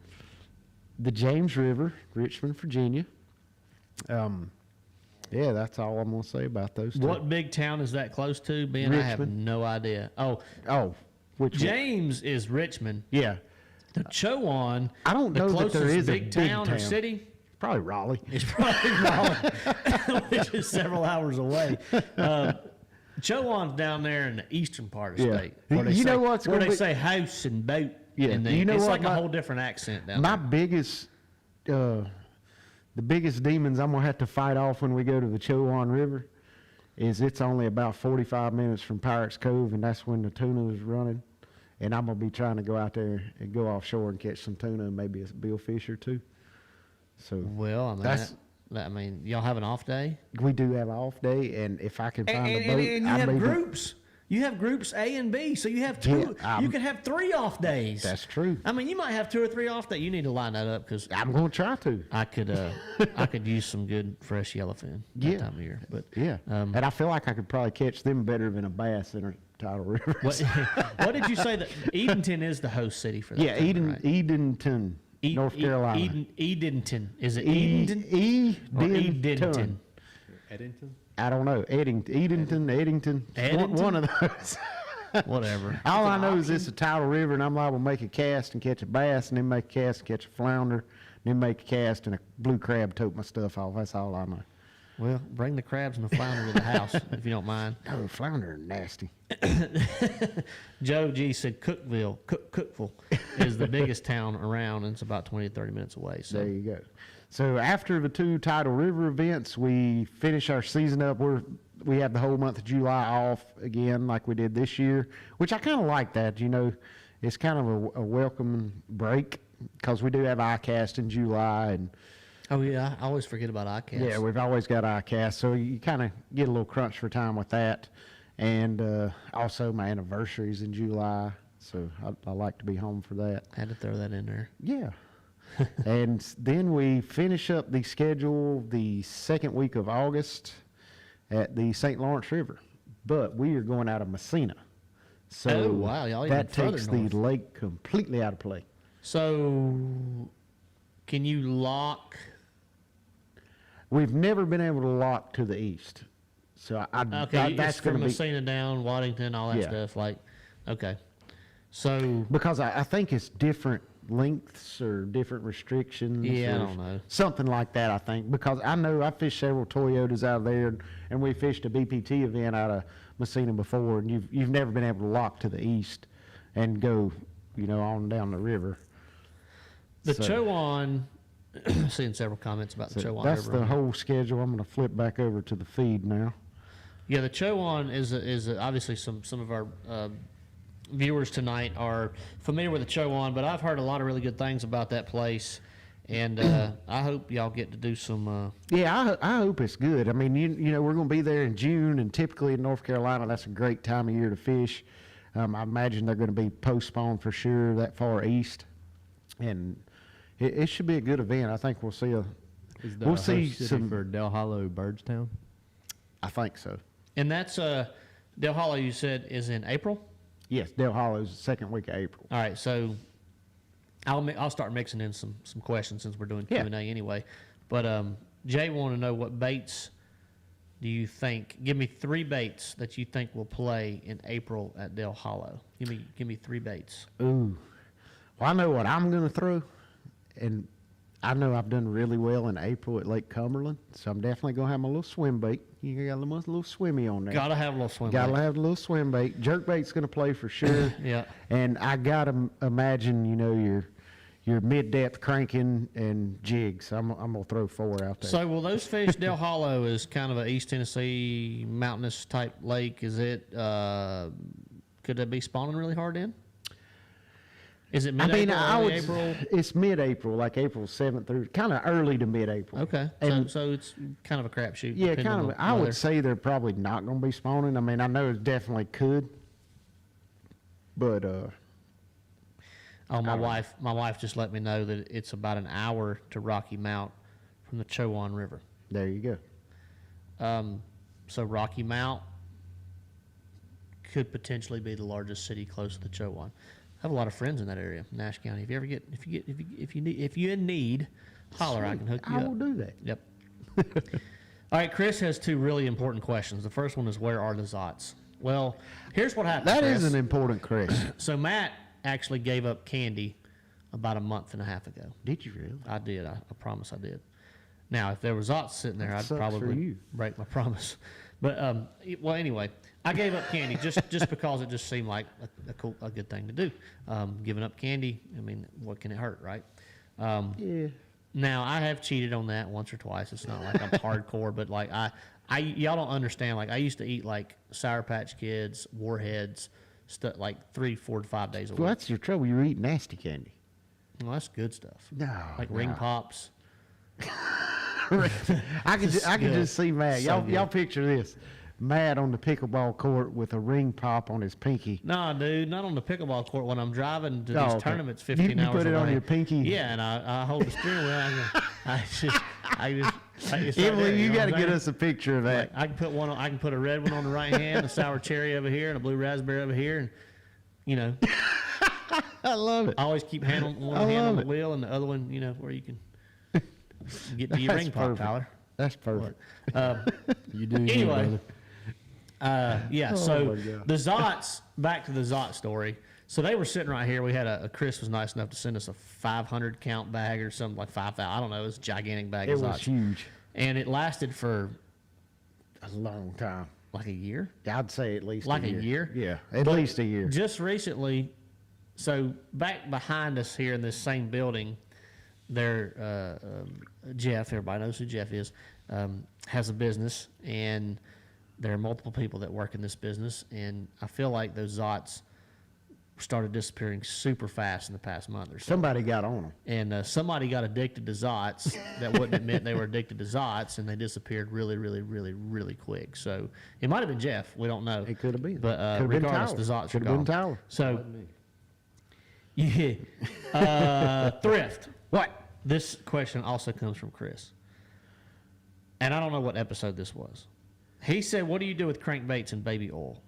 the James River, Richmond, Virginia. Yeah, that's all I'm going to say about those two. What big town is that close to, Ben? I have no idea. Which James is Richmond. Yeah. The Chowan, I don't know that there is a big town or city. Probably Raleigh. It's probably Raleigh, which is several hours away. Chowan's down there in the eastern part of the state. Where they say house and boat. Yeah. And it's like a whole different accent down there. My biggest, the biggest demons I'm going to have to fight off when we go to the Chowan River is it's only about 45 minutes from Pirates Cove, and that's when the tuna is running. And I'm going to be trying to go out there and go offshore and catch some tuna and maybe a billfish or two. So well, I mean, y'all have an off day? We do have an off day, and if I can find a boat, and you have groups. You have groups A and B, so you have two. You can have 3 off days. That's true. I mean, you might have 2 or 3 off days. You need to line that up because I'm going to try to. I could use some good fresh yellowfin that time of year. But and I feel like I could probably catch them better than a bass in a tidal river. What did you say that Edenton is the host city for that? Yeah, Edenton, North Carolina. Edenton. Is it Edenton? Edenton. Edenton? I don't know. Edenton. One of those. Whatever. All I know is it's a tidal river, and I'm liable to make a cast and catch a bass, and then make a cast and catch a flounder, then make a cast and a blue crab tote my stuff off. That's all I know. Well, bring the crabs and the flounder to the house if you don't mind. Oh, flounder are nasty. Joe G said Cookville is the biggest town around, and it's about 20 to 30 minutes away. So there you go. So after the 2 tidal river events, we finish our season up. We have the whole month of July off again, like we did this year, which I kind of like that. You know, it's kind of a welcome break because we do have ICAST in July, and oh yeah, I always forget about ICAST. Yeah, we've always got ICAST, so you kind of get a little crunch for time with that. And also my anniversary's in July, so I like to be home for that. Had to throw that in there. Yeah. And then we finish up the schedule the second week of August at the St. Lawrence River. But we are going out of Messina. So oh, wow. Y'all even that takes the lake completely out of play. So can you lock? We've never been able to lock to the east. So that's going to be Messina down, Waddington, all that stuff. Like, okay. So because I think it's different lengths or different restrictions. Yeah, I don't know. Something like that, I think. Because I know I fished several Toyotas out of there, and we fished a BPT event out of Messina before, and you've never been able to lock to the east and go, on down the river. The Chowan, seeing several comments about the Chowan that's River. the whole schedule. I'm going to flip back over to the feed now. Yeah, the Chowan is obviously some of our viewers tonight are familiar with the Chowan, but I've heard a lot of really good things about that place, and I hope y'all get to do some. Yeah, I hope it's good. I mean, we're going to be there in June, and typically in North Carolina, that's a great time of year to fish. I imagine they're going to be postponed for sure that far east, and it should be a good event. I think we'll see We'll see some for Del Hollow, Birdstown. I think so. And that's Del Hollow. You said is in April. Yes, Del Hollow is the second week of April. All right, so I'll start mixing in some questions since we're doing Q&A anyway. But Jay wanted to know what baits do you think? Give me 3 baits that you think will play in April at Del Hollow. Give me 3 baits. Ooh. Well, I know what I'm going to throw, and I know I've done really well in April at Lake Cumberland, so I'm definitely going to have my little swim bait. You got a little swimmy on there. Gotta have a little swim Gotta bait. have a little swim bait. Jerk bait's going to play for sure. Yeah. And I got to imagine, your mid-depth cranking and jigs. I'm going to throw 4 out there. So will those fish? Del Hollow is kind of a East Tennessee mountainous type lake. Is it? Could they be spawning really hard in? Is it mid-April? April? It's mid-April, like April 7th through kind of early to mid-April. Okay, And so it's kind of a crapshoot. yeah, depending kind on of. the I weather. would say they're probably not going to be spawning. I mean, I know it definitely could, but Oh, my wife just let me know that it's about an hour to Rocky Mount from the Chowan River. there you go. So Rocky Mount could potentially be the largest city close to the Chowan. I have a lot of friends in that area, Nash County. If you in need, holler. I can hook you I up. will do that. Yep. All right, Chris has 2 really important questions. The first one is, where are the Zots? Well, here's what happened. That Chris. is an important question. So Matt actually gave up candy about a month and a half ago. Did you really? I did. I promise I did. Now, if there was Zots sitting there, I'd sucks for probably you. break my promise. But well, anyway, I gave up candy just because it just seemed like a good thing to do. Giving up candy, I mean, what can it hurt, right? Yeah. Now, I have cheated on that once or twice. It's not like I'm hardcore, but like y'all don't understand. Like I used to eat like Sour Patch Kids, Warheads, stuff like 3, 4 to 5 days a Well, week. that's your trouble. You eat nasty candy. Well, that's good stuff. No. Like Ring Pops. I could good. just see Matt. So Y'all picture this. Matt on the pickleball court with a ring pop on his pinky. Nah, dude, not on the pickleball court. When I'm driving to Oh, these okay. tournaments 15 You hours put it on away. your pinky? Yeah, and I hold the steering wheel. It's right Emily, there, you know got what to I'm get saying? us a picture of that. Like, I can put a red one on the right hand, a sour cherry over here, and a blue raspberry over here, and I love it. I always keep one hand love on the it. wheel and the other one, where you can get to your That's ring pop, perfect. Tyler. That's perfect. You do you, Anyway, brother. yeah. Oh, So my God. the Zots, back to the Zot story. So they were sitting right here. We had Chris was nice enough to send us a 500 count bag or something, like 5,000. I don't know. It was a gigantic bag It of was Zots. huge. And it lasted for A long time. like a year. I'd say at least Like a a year. year? Yeah, at least a year. Just recently, so back behind us here in this same building, there, Jeff, everybody knows who Jeff is, has a business, and there are multiple people that work in this business, and I feel like those Zots started disappearing super fast in the past month or so. Somebody got on them. And somebody got addicted to Zots that wouldn't admit they were addicted to Zots, and they disappeared really, really, really, really quick. So it might have been Jeff. We don't know. It could have been. But Could have been regardless, Tyler. the Zots Could are have been gone. Tyler. So, yeah. Thrift. What? This question also comes from Chris. And I don't know what episode this was. He said, "What do you do with crankbaits and baby oil?"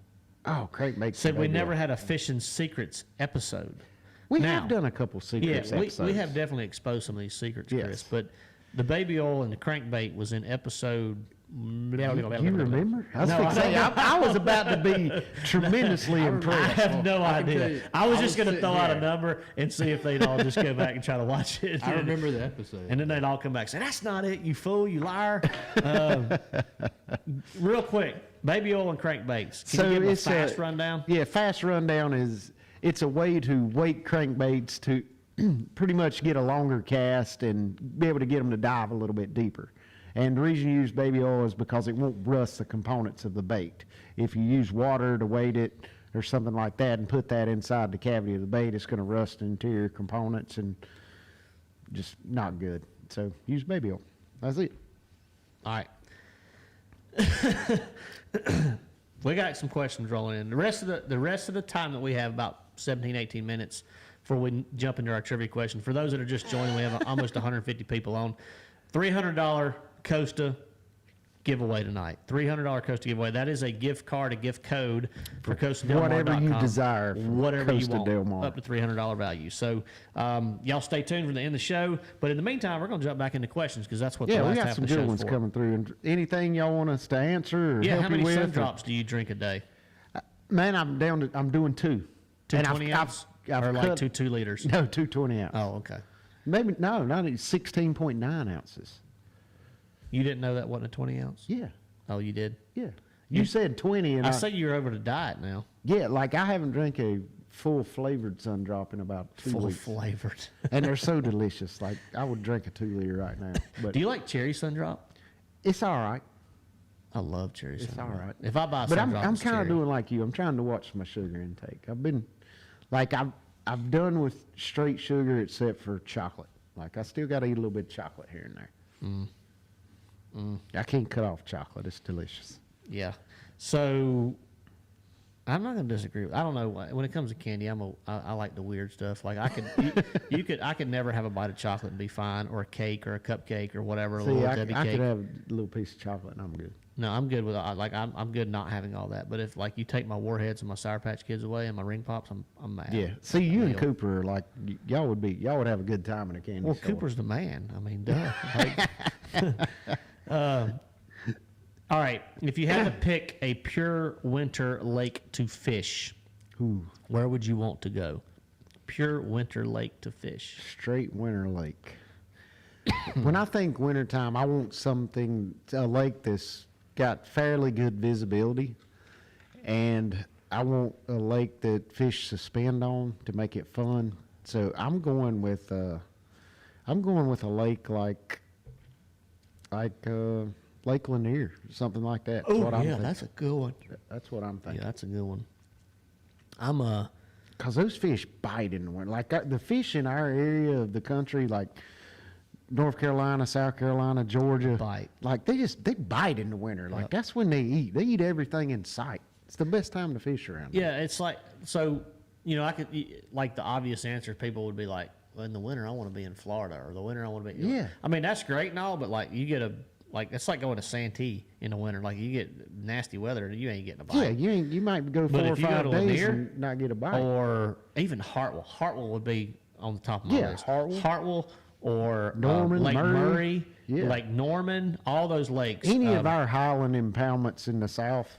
Oh, Craig makes Said a we big never deal. had a fishing secrets episode. We Now- have done a couple secrets Yeah, episodes. we have definitely exposed some of these secrets, Yes. Chris. But the baby oil and the crankbait was in episode. You remember? I was, No, fixing I to say, don't. I was about to be tremendously I impressed. have no I can tell idea. you, I was I just was going to throw out a sitting number and see if they'd all just go back and try to watch it. I remember the episode. And then they'd all come back and say, "That's not it, you fool, you liar." Real quick, baby oil and crankbaits. Can you give them a fast rundown? Yeah, fast rundown is it's a way to wake crankbaits to pretty much get a longer cast and be able to get them to dive a little bit deeper. And the reason you use baby oil is because it won't rust the components of the bait. If you use water to weight it or something like that and put that inside the cavity of the bait, it's going to rust the interior components and just not good. So use baby oil. That's it. All right. We got some questions rolling in. The rest of the time that we have, about 17, 18 minutes before we jump into our trivia question. For those that are just joining, we have almost 150 people on. $300 Costa giveaway tonight. $300 Costa giveaway. That is a gift card, a gift code for CostaDelMar.com. Whatever you desire. Whatever you want. Del Mar. Up to $300 value. So y'all stay tuned for the end of the show. But in the meantime, we're going to jump back into questions because that's what the Yeah, we last got half some of the good show's ones for. coming through. And anything y'all want us to answer or Yeah, help how many you with? sun drops do you drink a day? Man, I'm doing 2. Two And 20 ounce? Or like cut- 2 liters? No, 2 20 ounce. Oh, okay. Maybe, no, not 16.9 ounces. You didn't know that wasn't a 20 ounce? Yeah, Oh, you did? yeah. You said 20 and I say you're over to diet now. yeah, like I haven't drank a full flavored sun drop in about 2 Full weeks. flavored. And they're so delicious. Like I would drink a 2 liter right now. But Do you like cherry sun drop? it's all right. I love cherry sun It's drop. all right. If I buy a But sun drop, I'm it's kind of cherry. doing like you. I'm trying to watch my sugar intake. I've been like I've done with straight sugar except for chocolate. Like I still got to eat a little bit of chocolate here and there. I can't cut off chocolate. It's delicious. Yeah. So I'm not going to disagree. I don't know. When it comes to candy, I like the weird stuff. Like I could never have a bite of chocolate and be fine, or a cake or a cupcake or whatever. A See, little I Debbie could cake. have a little piece of chocolate and I'm good. No, I'm good with I'm good not having all that. But if like you take my Warheads and my Sour Patch Kids away and my Ring Pops, I'm mad. Yeah. See, you and Deal. Cooper are like y'all would have a good time in a candy Well, store. Cooper's the man. I mean, duh. Like, all right. If you had to pick a pure winter lake to fish, Ooh, where would you want to go? Pure winter lake to fish. straight winter lake. When I think wintertime, I want a lake that's got fairly good visibility, and I want a lake that fish suspend on to make it fun. So I'm going with a lake like Lake Lanier, something like that. Oh, what I'm yeah, thinking. that's a good one. That's what I'm thinking. Yeah, that's a good one. Because those fish bite in the winter. Like the fish in our area of the country, like North Carolina, South Carolina, Georgia, Bite. like they bite in the winter. Like that's when they eat. They eat everything in sight. It's the best time to fish around. Yeah, it's like, so, I could, like the obvious answer, people would be like, well, in the winter, I want to be in Florida, or the winter, I want to be. Yeah. I mean, that's great and all, but like you get it's like going to Santee in the winter. Like you get nasty weather and you ain't getting a bite. Yeah, you might go But 4 or if you go 5 to days Lanier, and not get a bite. Or even Hartwell. Hartwell would be on the top of my Yeah, list. Hartwell. Or Norman, Lake Murray. Yeah. Lake Norman, all those lakes. Any of our highland impoundments in the south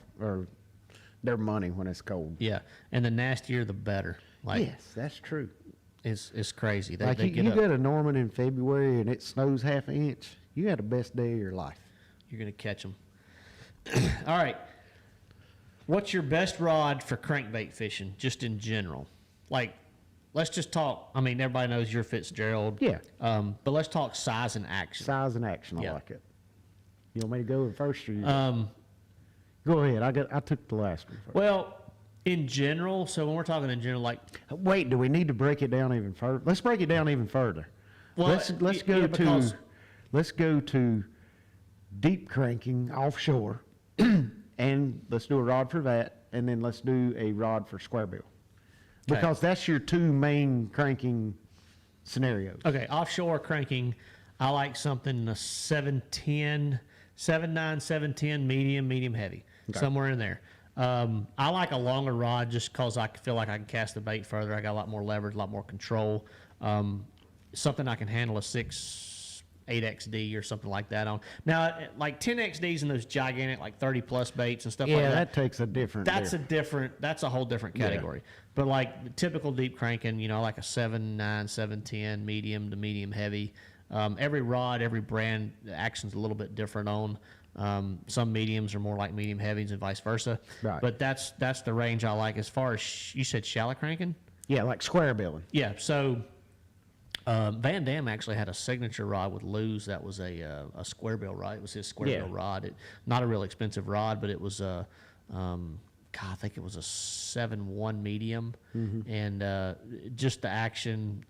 they're money when it's cold. Yeah, and the nastier the better. Like, Yes, that's true. it's crazy. Like They you get up. go to Norman in February and it snows half an inch, you had the best day of your life. You're gonna catch them. All right. What's your best rod for crankbait fishing, just in general? Like, let's just talk. I mean, everybody knows you're Fitzgerald. Yeah. But let's talk size and action. Size and action, Yeah. I like it. You want me to go first or you? Go ahead. I took the last one first. Well, in general. So when we're talking in general, like, Wait, do we need to break it down even further? Let's break it down even further. well, let's go yeah, because- to let's go to deep cranking offshore, and let's do a rod for that, and then let's do a rod for square bill, because that's your two main cranking scenarios. Okay, offshore cranking, I like something in a 710, 7.9, 710, medium heavy, somewhere in there. I like a longer rod just because I feel like I can cast the bait further. I got a lot more leverage, a lot more control. Something I can handle a 8XD or something like that on. Now, like 10XDs and those gigantic, like 30-plus baits and stuff like Yeah, that. that takes a different. That's a whole different category. But like the typical deep cranking, I like a 7.9, 7.10, medium to medium heavy. Every rod, every brand, the action's a little bit different on. Some mediums are more like medium heavies and vice versa. Right. But that's the range I like. As far as you said, shallow cranking. Yeah, like square billing. Yeah. So Van Dam actually had a signature rod with Lew's that was a square bill rod. It was his square bill rod. Not a real expensive rod, but it was a I think it was a 7.1 medium, and just the action.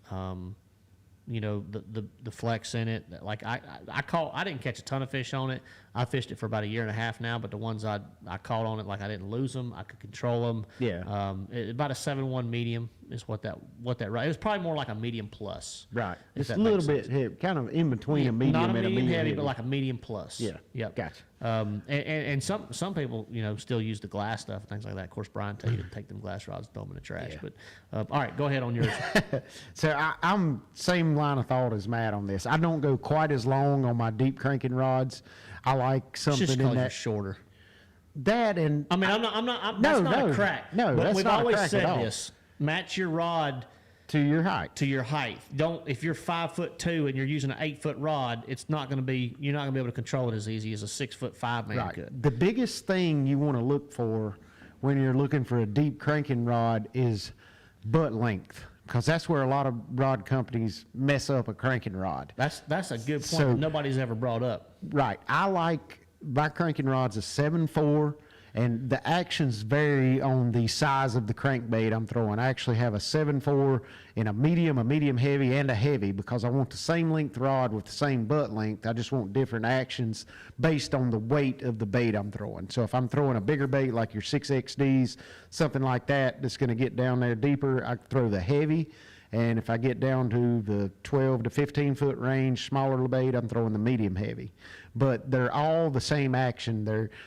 The flex in it. Like I didn't catch a ton of fish on it. I fished it for about a year and a half now, but the ones I caught on it, like I didn't lose them. I could control them. Yeah. About a 7-1 medium is what that right. It was probably more like a medium plus. Right. if It's that a little makes sense. bit heavy, kind of in between a medium Not and a a medium medium heavy, but like a medium plus. Yeah. Yep. Gotcha. And some people, still use the glass stuff and things like that. Of course, Brian tell you to take them glass rods and throw them in the trash. Yeah. But all right, go ahead on yours. So I'm same line of thought as Matt on this. I don't go quite as long on my deep cranking rods. I like It's something just in because you're that. shorter. That and I mean, I'm not. No, That's not no, a crack. no, but that's we've not a always crack at said all. this: match your rod to your height. to your height. Don't if you're 5'2" and you're using an 8-foot rod, it's not going to be. You're not going to be able to control it as easy as a 6'5" man could. The biggest thing you want to look for when you're looking for a deep cranking rod is butt length, because that's where a lot of rod companies mess up a cranking rod. That's a good point So- that nobody's ever brought up. Right. I like my cranking rods a 7.4, and the actions vary on the size of the crankbait I'm throwing. I actually have a 7.4 in a medium heavy, and a heavy, because I want the same length rod with the same butt length. I just want different actions based on the weight of the bait I'm throwing. So if I'm throwing a bigger bait like your 6XDs, something like that, that's going to get down there deeper, I throw the heavy. And if I get down to the 12 to 15 foot range, smaller bait, I'm throwing the medium heavy. But they're all the same action.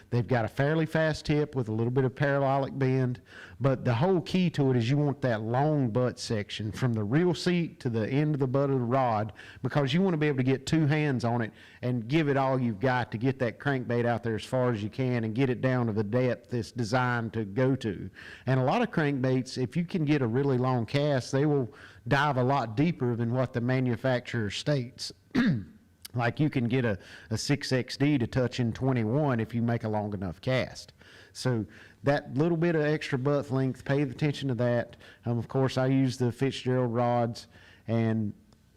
They've got a fairly fast tip with a little bit of parabolic bend. But the whole key to it is you want that long butt section from the reel seat to the end of the butt of the rod, because you want to be able to get two hands on it and give it all you've got to get that crankbait out there as far as you can and get it down to the depth it's designed to go to. And a lot of crankbaits, if you can get a really long cast, they will dive a lot deeper than what the manufacturer states. Like you can get a 6XD to touch in 21 if you make a long enough cast. So that little bit of extra butt length, pay attention to that. Of course, I use the Fitzgerald rods, and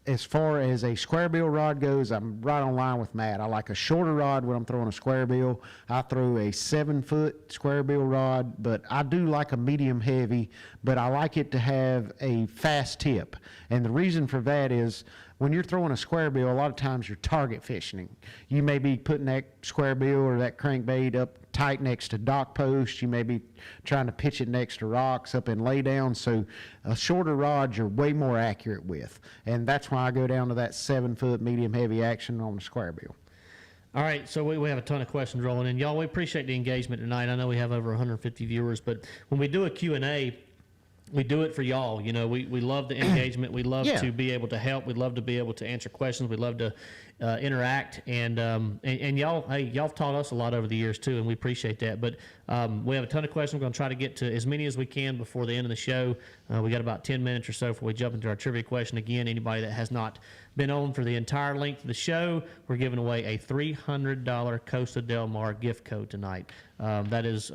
as far as a square bill rod goes, I'm right on line with Matt. I like a shorter rod when I'm throwing a square bill. I throw a 7-foot square bill rod, but I do like a medium heavy, but I like it to have a fast tip. And the reason for that is when you're throwing a square bill, a lot of times you're target fishing. You may be putting that square bill or that crankbait up tight next to dock posts. You may be trying to pitch it next to rocks up in laydown. So a shorter rod you're way more accurate with. And that's why I go down to that 7-foot medium heavy action on the square bill. All right, so we have a ton of questions rolling in. Y'all, we appreciate the engagement tonight. I know we have over 150 viewers, but when we do a Q&A, we do it for y'all. We love the engagement. We love to be able to help. We love to be able to answer questions. We love to interact. And y'all, hey, y'all have taught us a lot over the years too, and we appreciate that. But we have a ton of questions. We're going to try to get to as many as we can before the end of the show. We got about 10 minutes or so before we jump into our trivia question. Again, anybody that has not been on for the entire length of the show, we're giving away a $300 Costa Del Mar gift code tonight. That is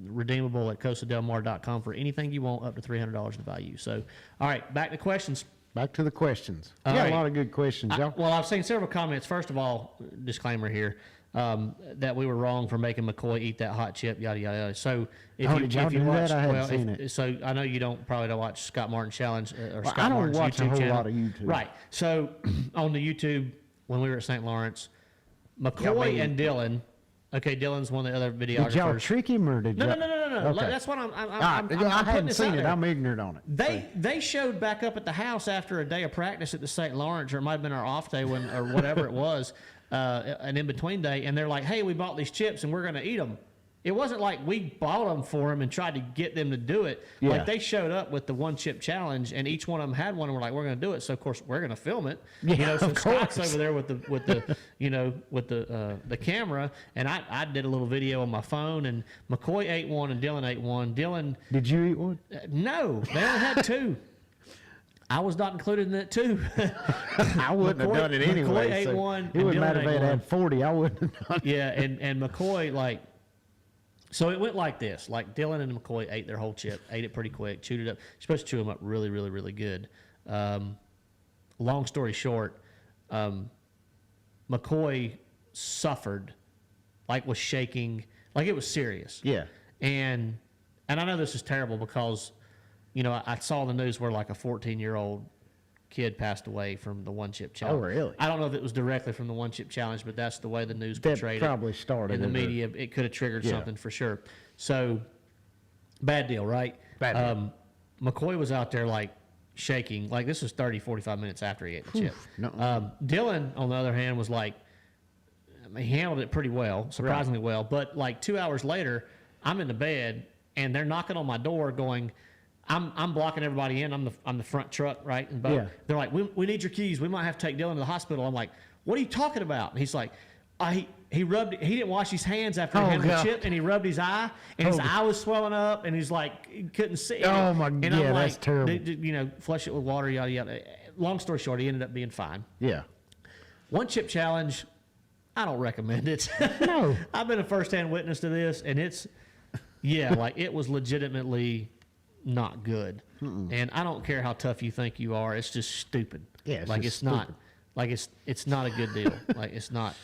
redeemable at costadelmar.com for anything you want up to $300 in value. So, all right, back to questions. Back to the questions. All Yeah, right. a lot of good questions, y'all. Well, I've seen several comments. First of all, disclaimer here, that we were wrong for making McCoy eat that hot chip, yada, yada, yada. So if did y'all do that? I hadn't seen it. So I know you probably don't watch Scott Martin Challenge or Well, Scott I don't Martin's watch a YouTube whole channel. lot of YouTube. Right. So on the YouTube, when we were at St. Lawrence, Y'all McCoy made- and Dylan, okay, Dylan's one of the other videographers. Did y'all trick him or did No, y'all? no. Okay. That's what I'm All right. I'm I putting hadn't this seen out it. there. I'm ignorant on it. They showed back up at the house after a day of practice at the St. Lawrence, or it might have been our off day or whatever it was, an in-between day, and they're like, hey, we bought these chips and we're going to eat them. It wasn't like we bought them for them and tried to get them to do it. Yeah. Like they showed up with the one chip challenge, and each one of them had one, and we're like, we're going to do it. So of course we're going to film it. Yeah, So of Scott's course. over there with the camera, and I did a little video on my phone, and McCoy ate one and Dylan ate one. Dylan, Did you eat one? no, they only had two. I was not included in that too. I wouldn't have done it anyway. McCoy ate so one, It and wouldn't Dylan matter if ate they one. had 40. I wouldn't have done it. Yeah, and McCoy, so it went like this. Like Dylan and McCoy ate their whole chip, ate it pretty quick, chewed it up. You're supposed to chew them up really, really, really good. Long story short, McCoy suffered, was shaking, it was serious. Yeah. And I know this is terrible because, I saw the news where a 14-year-old kid passed away from the one chip challenge. Oh, really? I don't know if it was directly from the one chip challenge, but that's the way the news That portrayed probably it. started in the it, or- media. It could have triggered Yeah. something for sure. So, bad deal, right? Bad deal. McCoy was out there like shaking. Like this was 30, 45 minutes after he ate the chip. no. Dylan, on the other hand, was like, I mean, he handled it pretty well, surprisingly well. But like 2 hours later, I'm in the bed and they're knocking on my door going, I'm blocking everybody in. I'm the front truck, right? And Yeah. they're like, we need your keys. We might have to take Dylan to the hospital. I'm like, what are you talking about? And he's like, he didn't wash his hands after he Oh, handled the God. chip, and he rubbed his eye, and his Oh. eye was swelling up, and he's like, he couldn't see. Oh, my- and yeah, I'm that's like, terrible. Flush it with water, yada yada. Long story short, he ended up being fine. Yeah. One chip challenge, I don't recommend it. No. I've been a firsthand witness to this, and it was legitimately not good. And I don't care how tough you think you are, it's just stupid. Yeah, it's like just it's not, stupid. like it's not a good deal. Like it's not.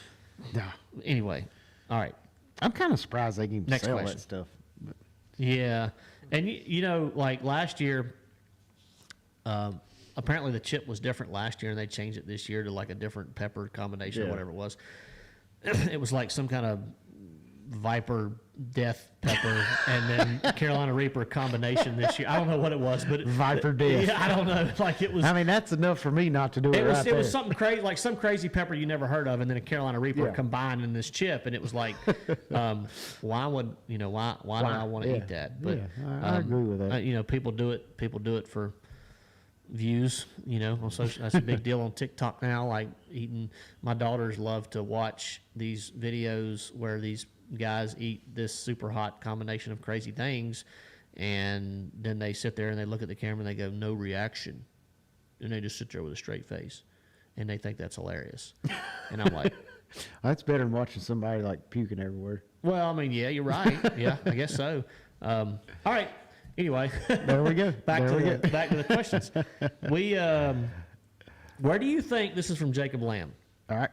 No. Anyway, all right. I'm kind of surprised they can even Next sell question. that stuff. But Yeah, and like last year, apparently the chip was different last year, and they changed it this year to like a different pepper combination or Yeah. whatever it was. It was like some kind of Viper Death pepper and then Carolina Reaper combination this year. I don't know what it was, but Viper Death. Yeah, I don't know. Like it was. I mean, that's enough for me not to do it. It was right it was there. something crazy, like some crazy pepper you never heard of, and then a Carolina Reaper Yeah. combined in this chip, and it was like, why would why do I want to Yeah. eat that? But Yeah, I agree with that. people do it for views. On social, that's a big deal on TikTok now. Like eating, my daughters love to watch these videos where these guys eat this super hot combination of crazy things, and then they sit there and they look at the camera and they go, no reaction. And they just sit there with a straight face, and they think that's hilarious. And I'm like, That's better than watching somebody like puking everywhere. well, I mean, yeah, you're right. Yeah, I guess so. All right. Anyway, There we go. back There we to go. back to the questions. Where do you think, this is from Jacob Lamb, All right.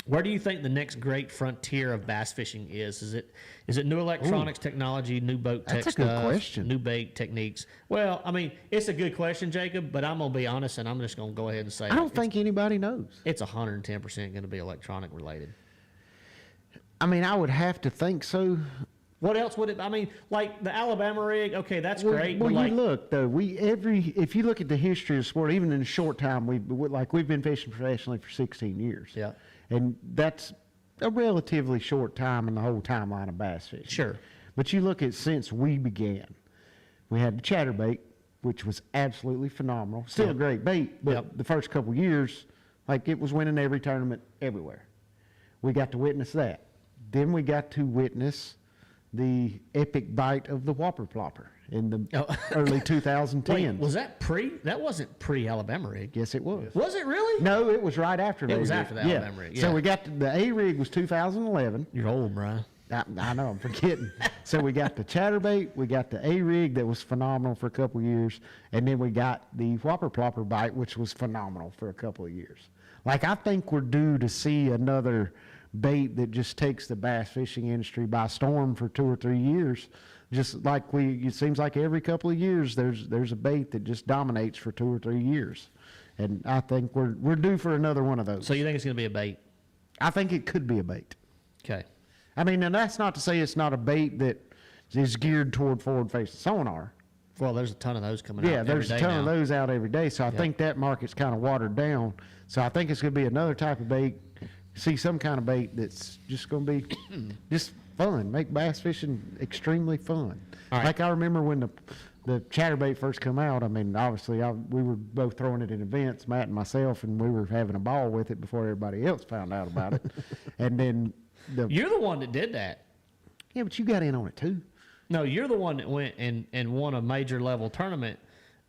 where do you think the next great frontier of bass fishing is? Is it new electronics technology, new boat tech That's a good stuff, question. new bait techniques? Well, I mean, it's a good question, Jacob, but I'm going to be honest, and I'm just going to go ahead and say I don't think anybody knows. it's 110% going to be electronic related. I mean, I would have to think so. What else would it? I mean, like the Alabama rig. Okay, that's Well, great. well, but like, you look though. If you look at the history of sport, even in a short time, we've been fishing professionally for 16 years. Yeah. And that's a relatively short time in the whole timeline of bass fishing. Sure. But you look at since we began, we had the chatterbait, which was absolutely phenomenal. Still Yep. a great bait, but Yep. the first couple years, like it was winning every tournament everywhere. We got to witness that. Then we got to witness the epic bite of the whopper plopper in the early 2010s. wait, was that pre? That wasn't pre Alabama rig. Yes, it was. Was it really? No, it was right after that. It was after the Alabama rig, So yeah. we got the A rig was 2011. You're old, Brian. I know, I'm forgetting. So we got the chatterbait, we got the A rig that was phenomenal for a couple of years, and then we got the whopper plopper bite, which was phenomenal for a couple of years. Like I think we're due to see another bait that just takes the bass fishing industry by storm for 2 or 3 years. Just like it seems like every couple of years there's a bait that just dominates for 2 or 3 years, and I think we're due for another one of those. So you think it's going to be a bait? I think it could be a bait. Okay. I mean, and that's not to say it's not a bait that is geared toward forward-facing sonar. Well, there's a ton of those coming Yeah, out. there's a every day ton of now. those out every day, so I think that market's kind of watered down. So I think it's going to be another type of bait. See some kind of bait that's just going to be just fun, make bass fishing extremely fun. All right. Like I remember when the chatterbait first come out. I mean, obviously we were both throwing it in events, Matt and myself, and we were having a ball with it before everybody else found out about it. And then You're the one that did that. yeah, but you got in on it too. No, you're the one that went and won a major level tournament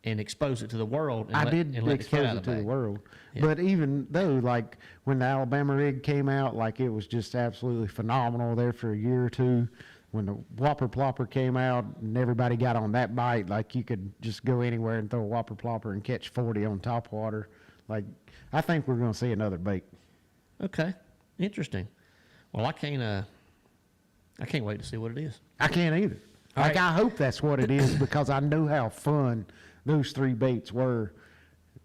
and exposed it to the world. And I let, did and let the cat expose out it of to the bag. world. Yeah. But even though, like, when the Alabama rig came out, like, it was just absolutely phenomenal there for a year or two. When the whopper plopper came out and everybody got on that bite, like, you could just go anywhere and throw a whopper plopper and catch 40 on top water. Like, I think we're going to see another bait. Okay, interesting. Well, I can't wait to see what it is. I can't either. All Like, right. I hope that's what it is because I know how fun those 3 baits were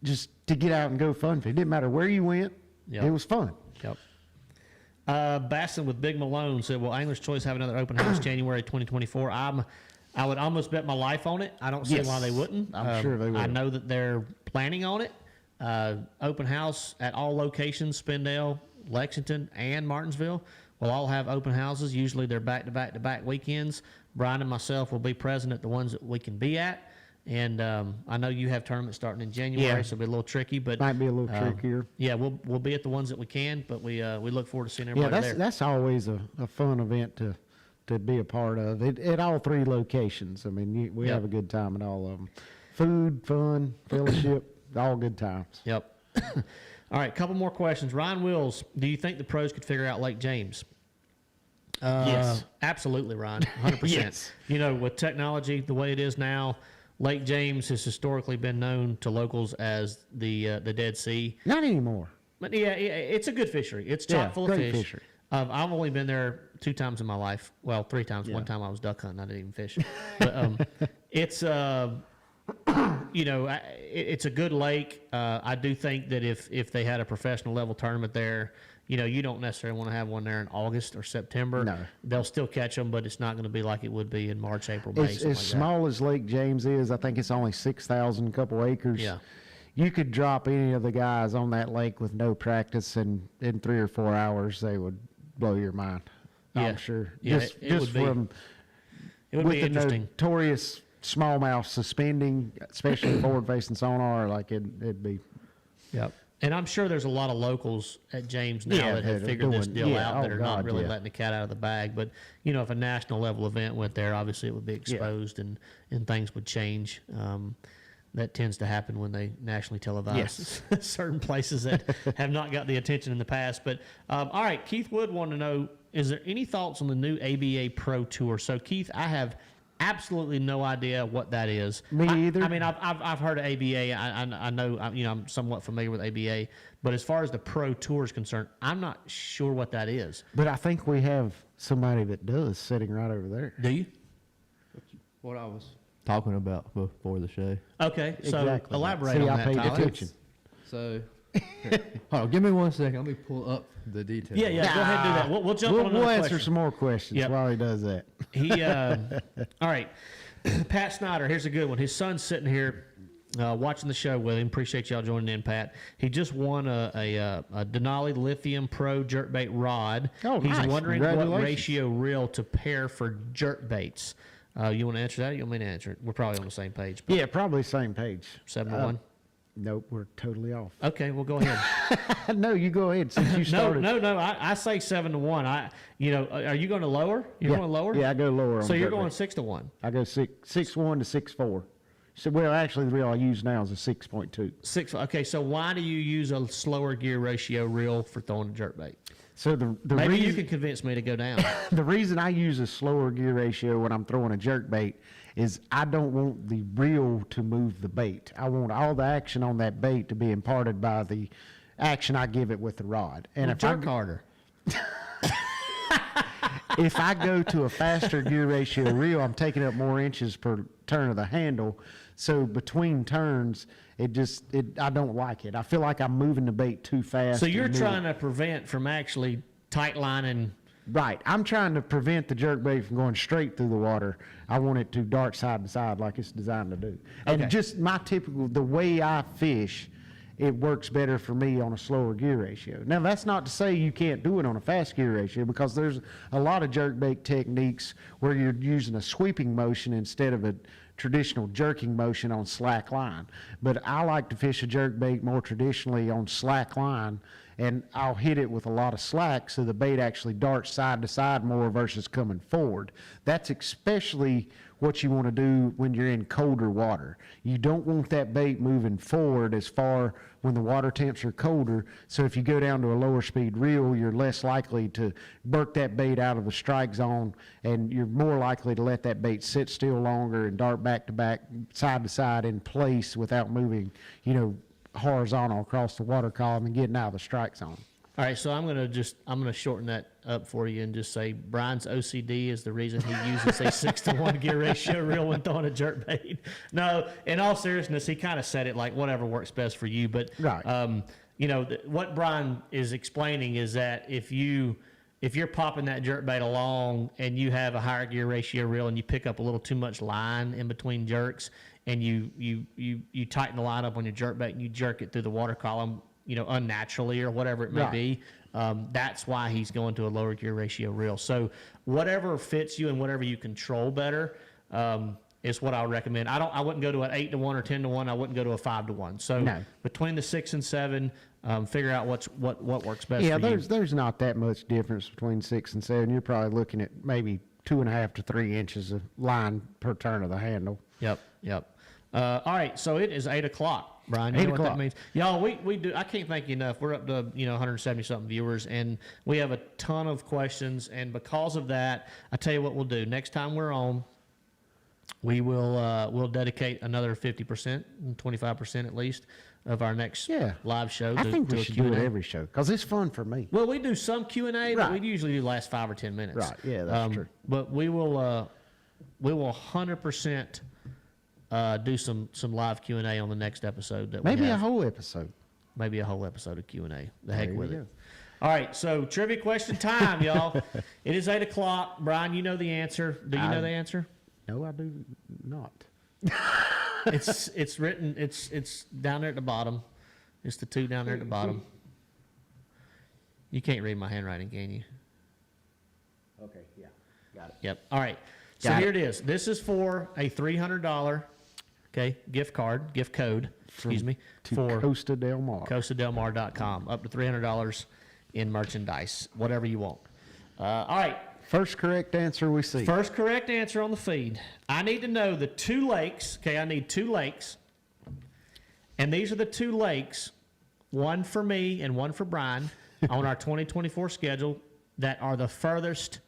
just to get out and go fun. It didn't matter where you went. Yep. It was fun. Yep. Basson with Big Malone said, "Will Angler's Choice have another open house January 2024?" I would almost bet my life on it. I don't see why they wouldn't. I'm sure they would. I know that they're planning on it. Open house at all locations, Spindale, Lexington, and Martinsville will all have open houses. Usually they're back-to-back weekends. Brian and myself will be present at the ones that we can be at. And I know you have tournaments starting in January, so it'll be a little tricky. But Might be a little trickier. Yeah, we'll be at the ones that we can, but we look forward to seeing everybody there. That's always a fun event to be a part of. At all three locations. I mean, we have a good time at all of them. Food, fun, fellowship, all good times. Yep. All right, couple more questions. Ryan Wills, do you think the pros could figure out Lake James? Yes. Absolutely, Ryan. 100%. Yes. You know, with technology the way it is now, Lake James has historically been known to locals as the Dead Sea. Not anymore. But yeah, it's a good fishery. It's chock full of great fish. fishery. I've only been there 2 times in my life. Well, 3 times. One time I was duck hunting. I didn't even fish. But it's you know, it's a good lake. I do think that if they had a professional level tournament there, you know, you don't necessarily want to have one there in August or September. No. They'll still catch them, but it's not going to be like it would be in March, April, May. As small as Lake James is, I think it's only 6,000 couple acres. Yeah. You could drop any of the guys on that lake with no practice, and in 3 or 4 hours, they would blow your mind. Yeah. I'm sure. Yeah, Just it would be- from It would with be the interesting. notorious smallmouth suspending, especially forward-facing sonar, like it'd be. Yep. And I'm sure there's a lot of locals at James now Yeah, that have that are figured this doing- deal yeah, out that oh are not God, really yeah. letting the cat out of the bag. But, you know, if a national level event went there, obviously it would be exposed and things would change. That tends to happen when they nationally televise certain places that have not got the attention in the past. But, all right, Keith Wood wanted to know, is there any thoughts on the new ABA Pro Tour? So, Keith, I have absolutely no idea what that is. Me either. I mean, I've heard of ABA. I know, you know, I'm somewhat familiar with ABA. But as far as the Pro Tour is concerned, I'm not sure what that is. But I think we have somebody that does sitting right over there. Do you? What I was talking about before the show. Okay, so Exactly. elaborate See, on I that, paid Tyler. attention. So, here, hold on, give me 1 second. Let me pull up the details. Yeah, go ahead and do that. We'll jump on We'll another answer question. some more questions Yep. while he does that. He, all right. Pat Snyder, here's a good one. His son's sitting here watching the show with him. Appreciate y'all joining in, Pat. He just won a Denali Lithium Pro jerkbait rod. Oh, He's nice. wondering what Congratulations. ratio reel to pair for jerkbaits. You want to answer that? Or you want me to answer it? We're probably on the same page. But Yeah, probably same page. 7 to 1. Nope, we're totally off. Okay, well go ahead. No, you go ahead since you started. No. I say 7 to 1. Are you going to lower? You're going lower? Yeah, I go lower. So on you're jerkbait. going 6 to 1. I go 6.1 to 6.4. So well, actually, the reel I use now is a 6.2. 6. Okay, so why do you use a slower gear ratio reel for throwing a jerkbait? So the Maybe reason you can convince me to go down. the reason I use a slower gear ratio when I'm throwing a jerkbait is I don't want the reel to move the bait. I want all the action on that bait to be imparted by the action I give it with the rod. And if Jerk harder. if I go to a faster gear ratio reel, I'm taking up more inches per turn of the handle. So between turns, I don't like it. I feel like I'm moving the bait too fast. So you're and trying to prevent from actually tight lining. Right. I'm trying to prevent the jerkbait from going straight through the water. I want it to dart side to side like it's designed to do. And Okay. just the way I fish, it works better for me on a slower gear ratio. Now, that's not to say you can't do it on a fast gear ratio, because there's a lot of jerkbait techniques where you're using a sweeping motion instead of a traditional jerking motion on slack line. But I like to fish a jerkbait more traditionally on slack line, and I'll hit it with a lot of slack so the bait actually darts side to side more versus coming forward. That's especially what you want to do when you're in colder water. You don't want that bait moving forward as far when the water temps are colder. So if you go down to a lower speed reel, you're less likely to burk that bait out of the strike zone, and you're more likely to let that bait sit still longer and dart back to back, side to side in place without moving, horizontal across the water column and getting out of the strike zone. All right, so I'm gonna shorten that up for you and just say Brian's OCD is the reason he uses a 6-to-1 gear ratio reel when throwing a jerkbait. No, in all seriousness, he kind of said it like whatever works best for you. But Right. you know, what Brian is explaining is that if you're popping that jerkbait along and you have a higher gear ratio reel and you pick up a little too much line in between jerks and you tighten the line up on your jerkbait and you jerk it through the water column, you know, unnaturally or whatever it may Right. be, that's why he's going to a lower gear ratio reel. So whatever fits you and whatever you control better is what I would recommend. I wouldn't go to an 8-to-1 or 10-to-1. I wouldn't go to a 5-to-1. So No. between the 6 and 7, figure out what works best Yeah, for you. there's not that much difference between 6 and 7. You're probably looking at maybe 2.5 to 3 inches of line per turn of the handle. Yep. All right, so it is 8 o'clock, Brian. You 8 know what that o'clock. means? Y'all, we do. I can't thank you enough. We're up to 170 something viewers, and we have a ton of questions. And because of that, I tell you what we'll do. Next time we're on, we will we'll dedicate another 50%, 25% at least of our next Yeah. live show. I to, think to we a should do it Q&A. every show because it's fun for me. Well, we do some Q&A, but Right. we usually do last 5 or 10 minutes. Right, yeah, that's true. But we will 100% do some live Q&A on the next episode. That Maybe we a have. whole episode. Maybe a whole episode of Q&A. The heck There with you it. go. All right, so trivia question time, y'all. It is 8 o'clock. Brian, you know the answer. Do you know the answer? No, I do not. It's written. It's down there at the bottom. It's the 2 down there at the bottom. You can't read my handwriting, can you? Okay, yeah, got it. Yep. All right. So Got here it. it is. This is for a $300 gift code, excuse me, To for Costa Del Mar. CostaDelMar.com. Up to $300 in merchandise, whatever you want. All right. First correct answer we see. First correct answer on the feed. I need to know the 2 lakes. Okay, I need 2 lakes. And these are the 2 lakes, one for me and one for Brian, on our 2024 schedule that are the furthest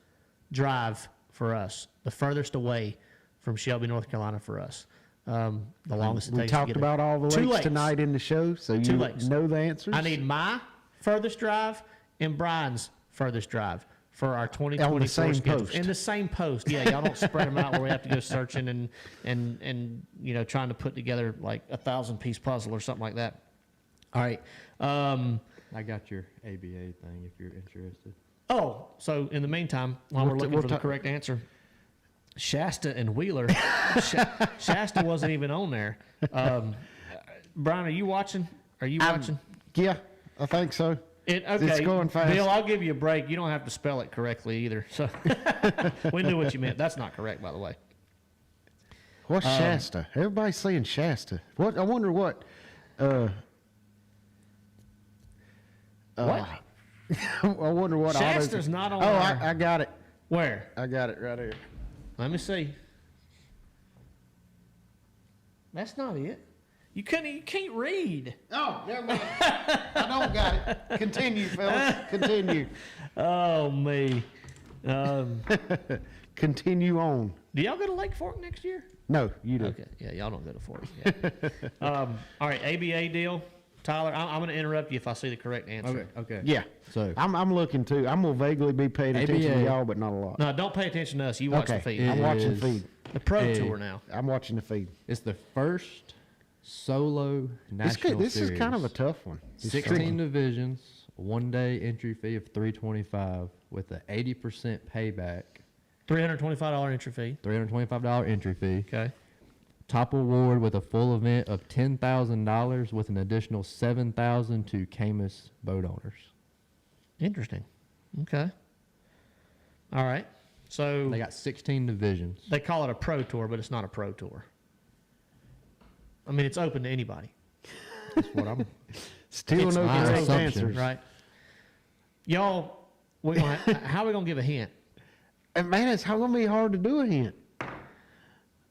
drive for us, the furthest away from Shelby, North Carolina for us. The longest it We takes to talked get about all the 2 lakes tonight in the show, so 2 you lakes. know the answers. I need my furthest drive and Brian's furthest drive for our 2024 same schedule. post. In the same post. Yeah, y'all don't spread them out where we have to go searching and trying to put together like a 1,000-piece puzzle or something like that. All right. I got your ABA thing if you're interested. Oh, so in the meantime, while we're looking for the correct answer, Shasta and Wheeler. Shasta wasn't even on there. Brian, are you watching? Are you watching? Yeah, I think so. Okay, It's going fast. Bill, I'll give you a break. You don't have to spell it correctly either. So we knew what you meant. That's not correct, by the way. What's Shasta? Everybody's saying Shasta. What? I wonder what. What? I wonder what. Shasta's not on Oh, our- I got it. Where? I got it right here. Let me see. That's not it. You can't read. Oh, never mind. I don't got it. Continue, fellas. Continue. Oh me. Continue on. Do y'all go to Lake Fork next year? No, you do. Okay. Yeah, y'all don't go to Fork. Yeah. All right, ABA deal. Tyler, I'm going to interrupt you if I see the correct answer. Okay. Yeah. So I'm looking too. I'm gonna vaguely be paying attention to ABA. y'all, but not a lot. No, don't pay attention to us. You watch the Okay. feed. I'm watching is- the feed. The Pro Hey. Tour now. I'm watching the feed. it's the first solo This, national this series. is kind of a tough one. It's 16 divisions, 1-day entry fee of $325 with an 80% payback, $325 entry fee. $325 entry fee. Okay. Top award with a full event of $10,000 with an additional $7,000 to Camus boat owners. Interesting. Okay. All right. So They got 16 divisions. they call it a Pro Tour, but it's not a Pro Tour. I mean, it's open to anybody, That's what I'm. Still It's no my correct assumption. answers. right? Y'all, how are we gonna give a hint? And man, it's gonna be hard to do a hint.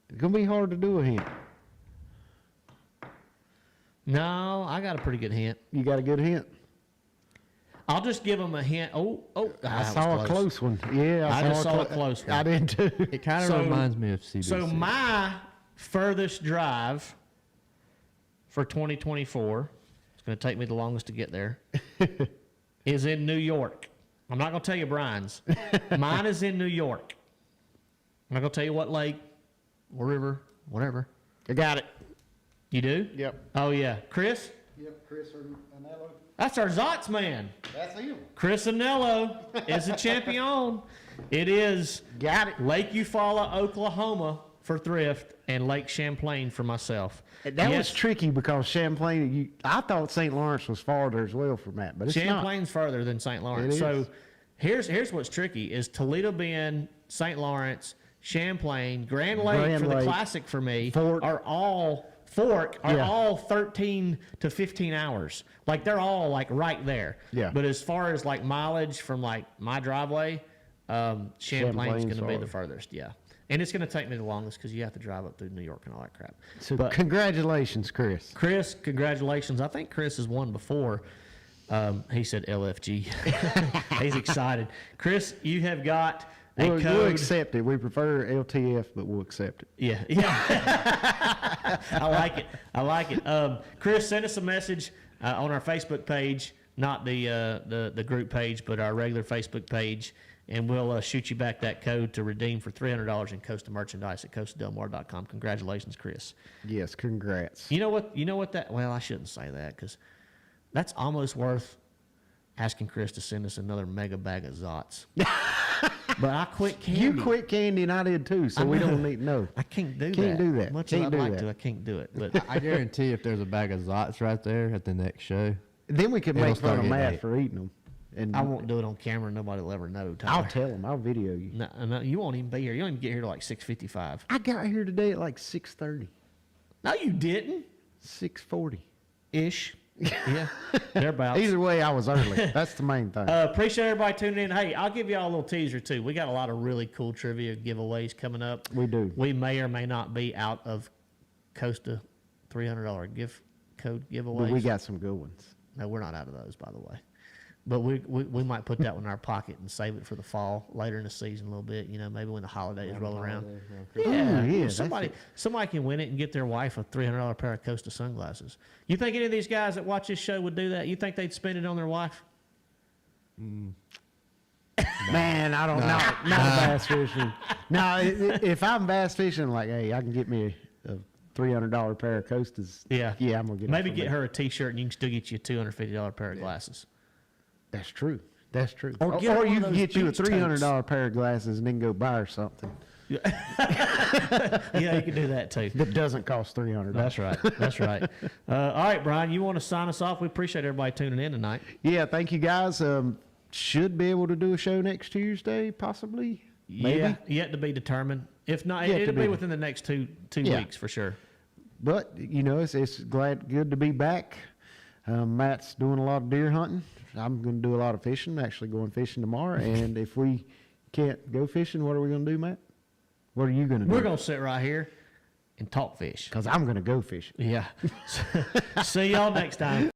It's gonna be hard to do a hint. No, I got a pretty good hint. You got a good hint? I'll just give them a hint. Oh, I that saw was a close one. Yeah, I just saw a clo- close one. I did too. It kind of So- reminds me of CBC. So my furthest drive for 2024, it's going to take me the longest to get there, is in New York. I'm not going to tell you Brian's. Mine is in New York. I'm not going to tell you what lake or river, whatever. I got it. You do? Yep. Oh, yeah. Chris? Yep, Chris Anello. That's our Zots man. That's him. Chris Anello is the champion. It is Got it. Lake Eufaula, Oklahoma for Thrift, and Lake Champlain for myself. That Yes, was tricky because Champlain, I thought St. Lawrence was farther as well from that, but it's not. Champlain's further than St. Lawrence. It So is. here's what's tricky is Toledo Bend, St. Lawrence, Champlain, Grand Lake Grand for the Lake, classic for me Fork. are all 13 to 15 hours. Like they're all like right there. Yeah. But as far as like mileage from like my driveway, Champlain's Champlain's going to be the farther. furthest. Yeah. And it's going to take me the longest because you have to drive up through New York and all that crap. So But congratulations, Chris. Chris, congratulations. I think Chris has won before. He said LFG. He's excited. Chris, you have got a We'll code. accept it. We prefer LTF, but we'll accept it. Yeah. I like it. Chris, send us a message on our Facebook page, not the group page, but our regular Facebook page, and we'll shoot you back that code to redeem for $300 in Costa merchandise at costadelmar.com. Congratulations, Chris. Yes, congrats. You know what that, well, I shouldn't say that because that's almost worth asking Chris to send us another mega bag of Zots. But I quit candy. You quit candy and I did too, so we don't need no. I can't do that. Can't do that. Much Can't as I'd do like that. to, I can't do it. But I guarantee if there's a bag of Zots right there at the next show, Then we can It'll make start fun of getting Matt late. for eating them. And I won't do it on camera. Nobody will ever know. I'll Tyler. tell him. I'll video you. No, you won't even be here. You don't even get here till like 6:55. I got here today at like 6:30, No, you didn't. 6:40. Ish. Yeah. Thereabouts. Either way, I was early. That's the main thing. Appreciate everybody tuning in. Hey, I'll give y'all a little teaser too. We got a lot of really cool trivia giveaways coming up. We do. We may or may not be out of Costa $300 gift code giveaways. But we got some good ones. No, we're not out of those, by the way. But we might put that one in our pocket and save it for the fall, later in the season a little bit. You know, maybe when the holidays roll around. Yeah, yeah, that's somebody can win it and get their wife a $300 pair of Costa sunglasses. You think any of these guys that watch this show would do that? You think they'd spend it on their wife? Man, I don't know. Not bass fishing. Now, if I'm bass fishing, like, hey, I can get me a $300 pair of Costas. Yeah. Yeah, I'm gonna get. Maybe it for get me. her a T-shirt and you can still get you a $250 pair of glasses. That's true. That's true. Or get her one you of can those get you a beach totes. $300 pair of glasses and then go buy her something Yeah, you can do that too. that doesn't cost $300. That's right. That's right. All right, Brian, you want to sign us off? We appreciate everybody tuning in tonight. Yeah, thank you guys. Should be able to do a show next Tuesday, possibly. Maybe. Yeah, yet to be determined. If not, Yet to it'll be be. within the next two Yeah. weeks for sure. But you know, it's good to be back. Matt's doing a lot of deer hunting. I'm going to do a lot of fishing. Actually, going fishing tomorrow. And if we can't go fishing, what are we going to do, Matt? What are you going to do? We're going to sit right here and talk fish. Because I'm going to go fishing. Yeah. See y'all next time.